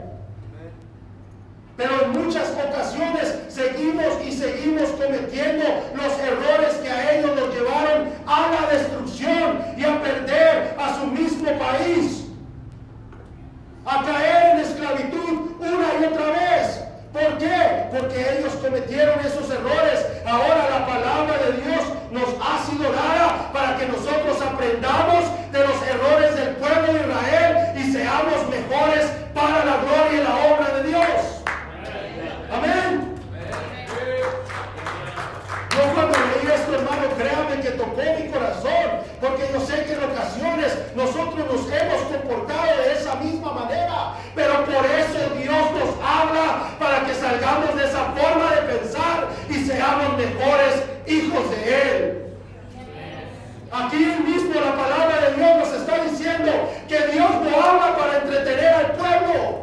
D: Pero en muchas ocasiones seguimos cometiendo los errores que a ellos los llevaron a la destrucción y a perder a su mismo país, a caer en esclavitud una y otra vez. ¿Por qué? Porque ellos cometieron esos errores. Ahora la palabra de Dios nos ha sido dada para que nosotros aprendamos de los errores del pueblo de Israel y seamos mejores para la gloria y la obra de Dios. Amén. Yo cuando leí esto, hermano, créame que tocó mi corazón, porque yo sé que en ocasiones nosotros nos hemos comportado de esa misma manera, pero por eso Dios nos habla para que salgamos de esa forma de pensar y seamos mejores hijos de Él. Aquí mismo la palabra de Dios nos está diciendo que Dios no habla para entretener al pueblo.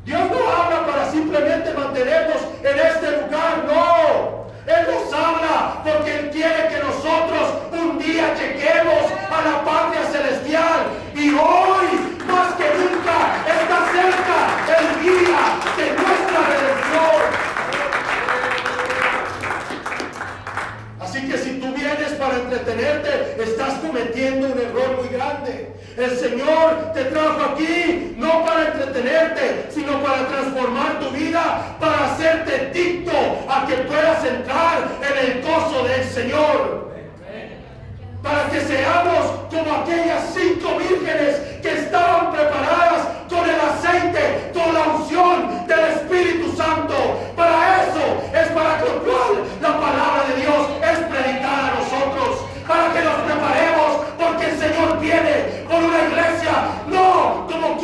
D: Dios no habla para simplemente mantenernos en este lugar, no. Él nos habla porque Él quiere que nosotros un día lleguemos a la patria celestial. Y hoy, más que nunca, está cerca el día de nuestra redención. Así que si tú vienes para entretenerte, estás cometiendo un error muy grande. El Señor te trajo aquí no para entretenerte, sino para transformar tu vida, para hacerte digno a que puedas entrar en el gozo del Señor. Para que seamos como aquellas 5 vírgenes que estaban preparadas con el aceite, con la unción del Espíritu Santo. Para eso es para lo cual la palabra de Dios es predicada a nosotros. Para que nos preparemos, porque el Señor viene con una iglesia, no como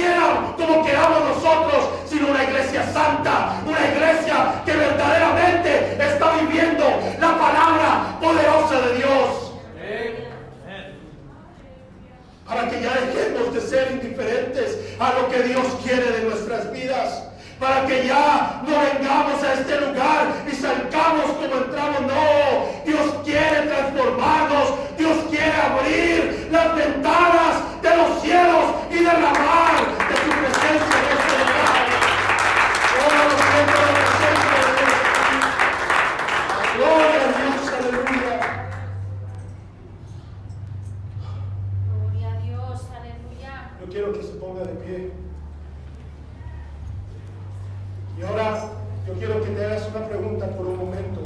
D: queramos nosotros, sino una iglesia santa, una iglesia que verdaderamente está viviendo la palabra poderosa de Dios. Para que ya dejemos de ser indiferentes a lo que Dios quiere de nuestras vidas. Para que ya no vengamos a este lugar y salgamos como entramos. No, Dios quiere transformarnos. Dios quiere abrir las ventanas de los cielos y derramar de su presencia en este lugar. Oh, siento la presencia de Dios. Gloria a Dios, aleluya.
E: Gloria a Dios, aleluya.
D: Yo quiero que se ponga de pie. Y ahora yo quiero que te hagas una pregunta por un momento.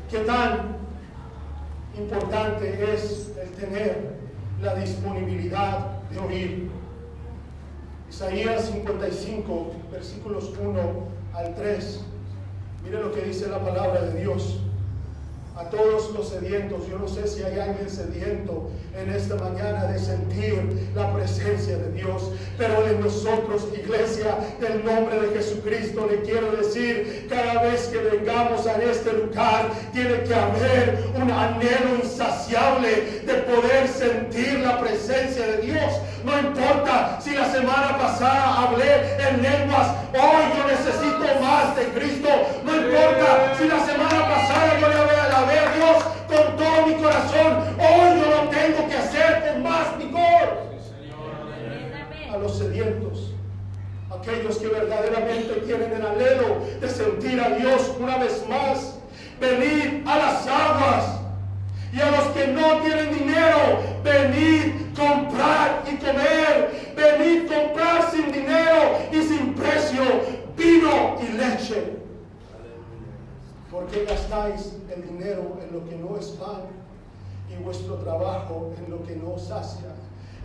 D: ¿Qué tan importante es el tener la disponibilidad de oír? Isaías 55, versículos 1 al 3. Mire lo que dice la palabra de Dios. A todos los sedientos, yo no sé si hay alguien sediento en esta mañana de sentir la presencia de Dios, pero de nosotros, iglesia, del nombre de Jesucristo, le quiero decir, cada vez que vengamos a este lugar, tiene que haber un anhelo insaciable de poder sentir la presencia de Dios. No importa si la semana pasada hablé en lenguas, hoy yo necesito más de Cristo. No importa si la semana pasada yo le alabé a Dios con todo mi corazón, hoy yo lo tengo que hacer con más vigor. A los sedientos, aquellos que verdaderamente tienen el anhelo de sentir a Dios una vez más, venid a las aguas. Y a los que no tienen dinero, venid, comprar y comer. Venid, comprar sin dinero y sin precio vino y leche. ¿Por qué gastáis el dinero en lo que no es pan y vuestro trabajo en lo que no sacia?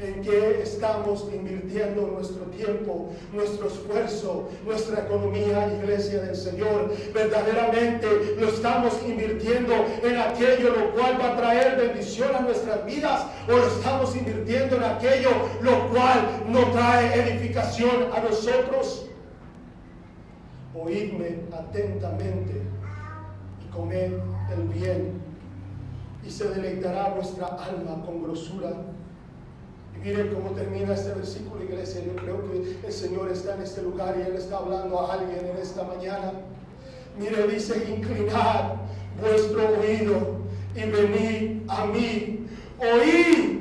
D: ¿En qué estamos invirtiendo nuestro tiempo, nuestro esfuerzo, nuestra economía, iglesia del Señor? ¿Verdaderamente lo estamos invirtiendo en aquello lo cual va a traer bendición a nuestras vidas? ¿O lo estamos invirtiendo en aquello lo cual no trae edificación a nosotros? Oídme atentamente y comed el bien, y se deleitará vuestra alma con grosura. Y miren cómo termina este versículo, iglesia. Yo creo que el Señor está en este lugar y Él está hablando a alguien en esta mañana. Mire, dice: inclinad vuestro oído y venid a mí. Oíd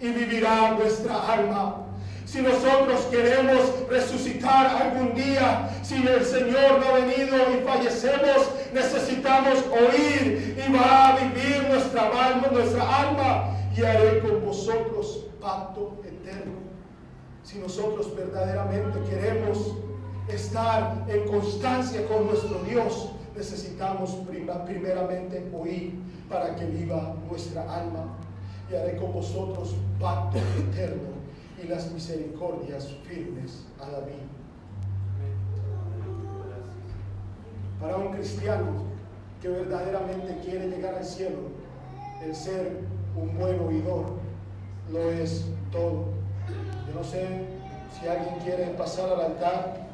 D: y vivirá vuestra alma. Si nosotros queremos resucitar algún día, si el Señor no ha venido y fallecemos, necesitamos oír, y va a vivir nuestra alma, y haré con vosotros pacto eterno. Si nosotros verdaderamente queremos estar en constancia con nuestro Dios, necesitamos primeramente oír para que viva nuestra alma. Y haré con vosotros pacto eterno y las misericordias firmes a David. Para un cristiano que verdaderamente quiere llegar al cielo, el ser un buen oidor lo es todo. Yo no sé si alguien quiere pasar al altar.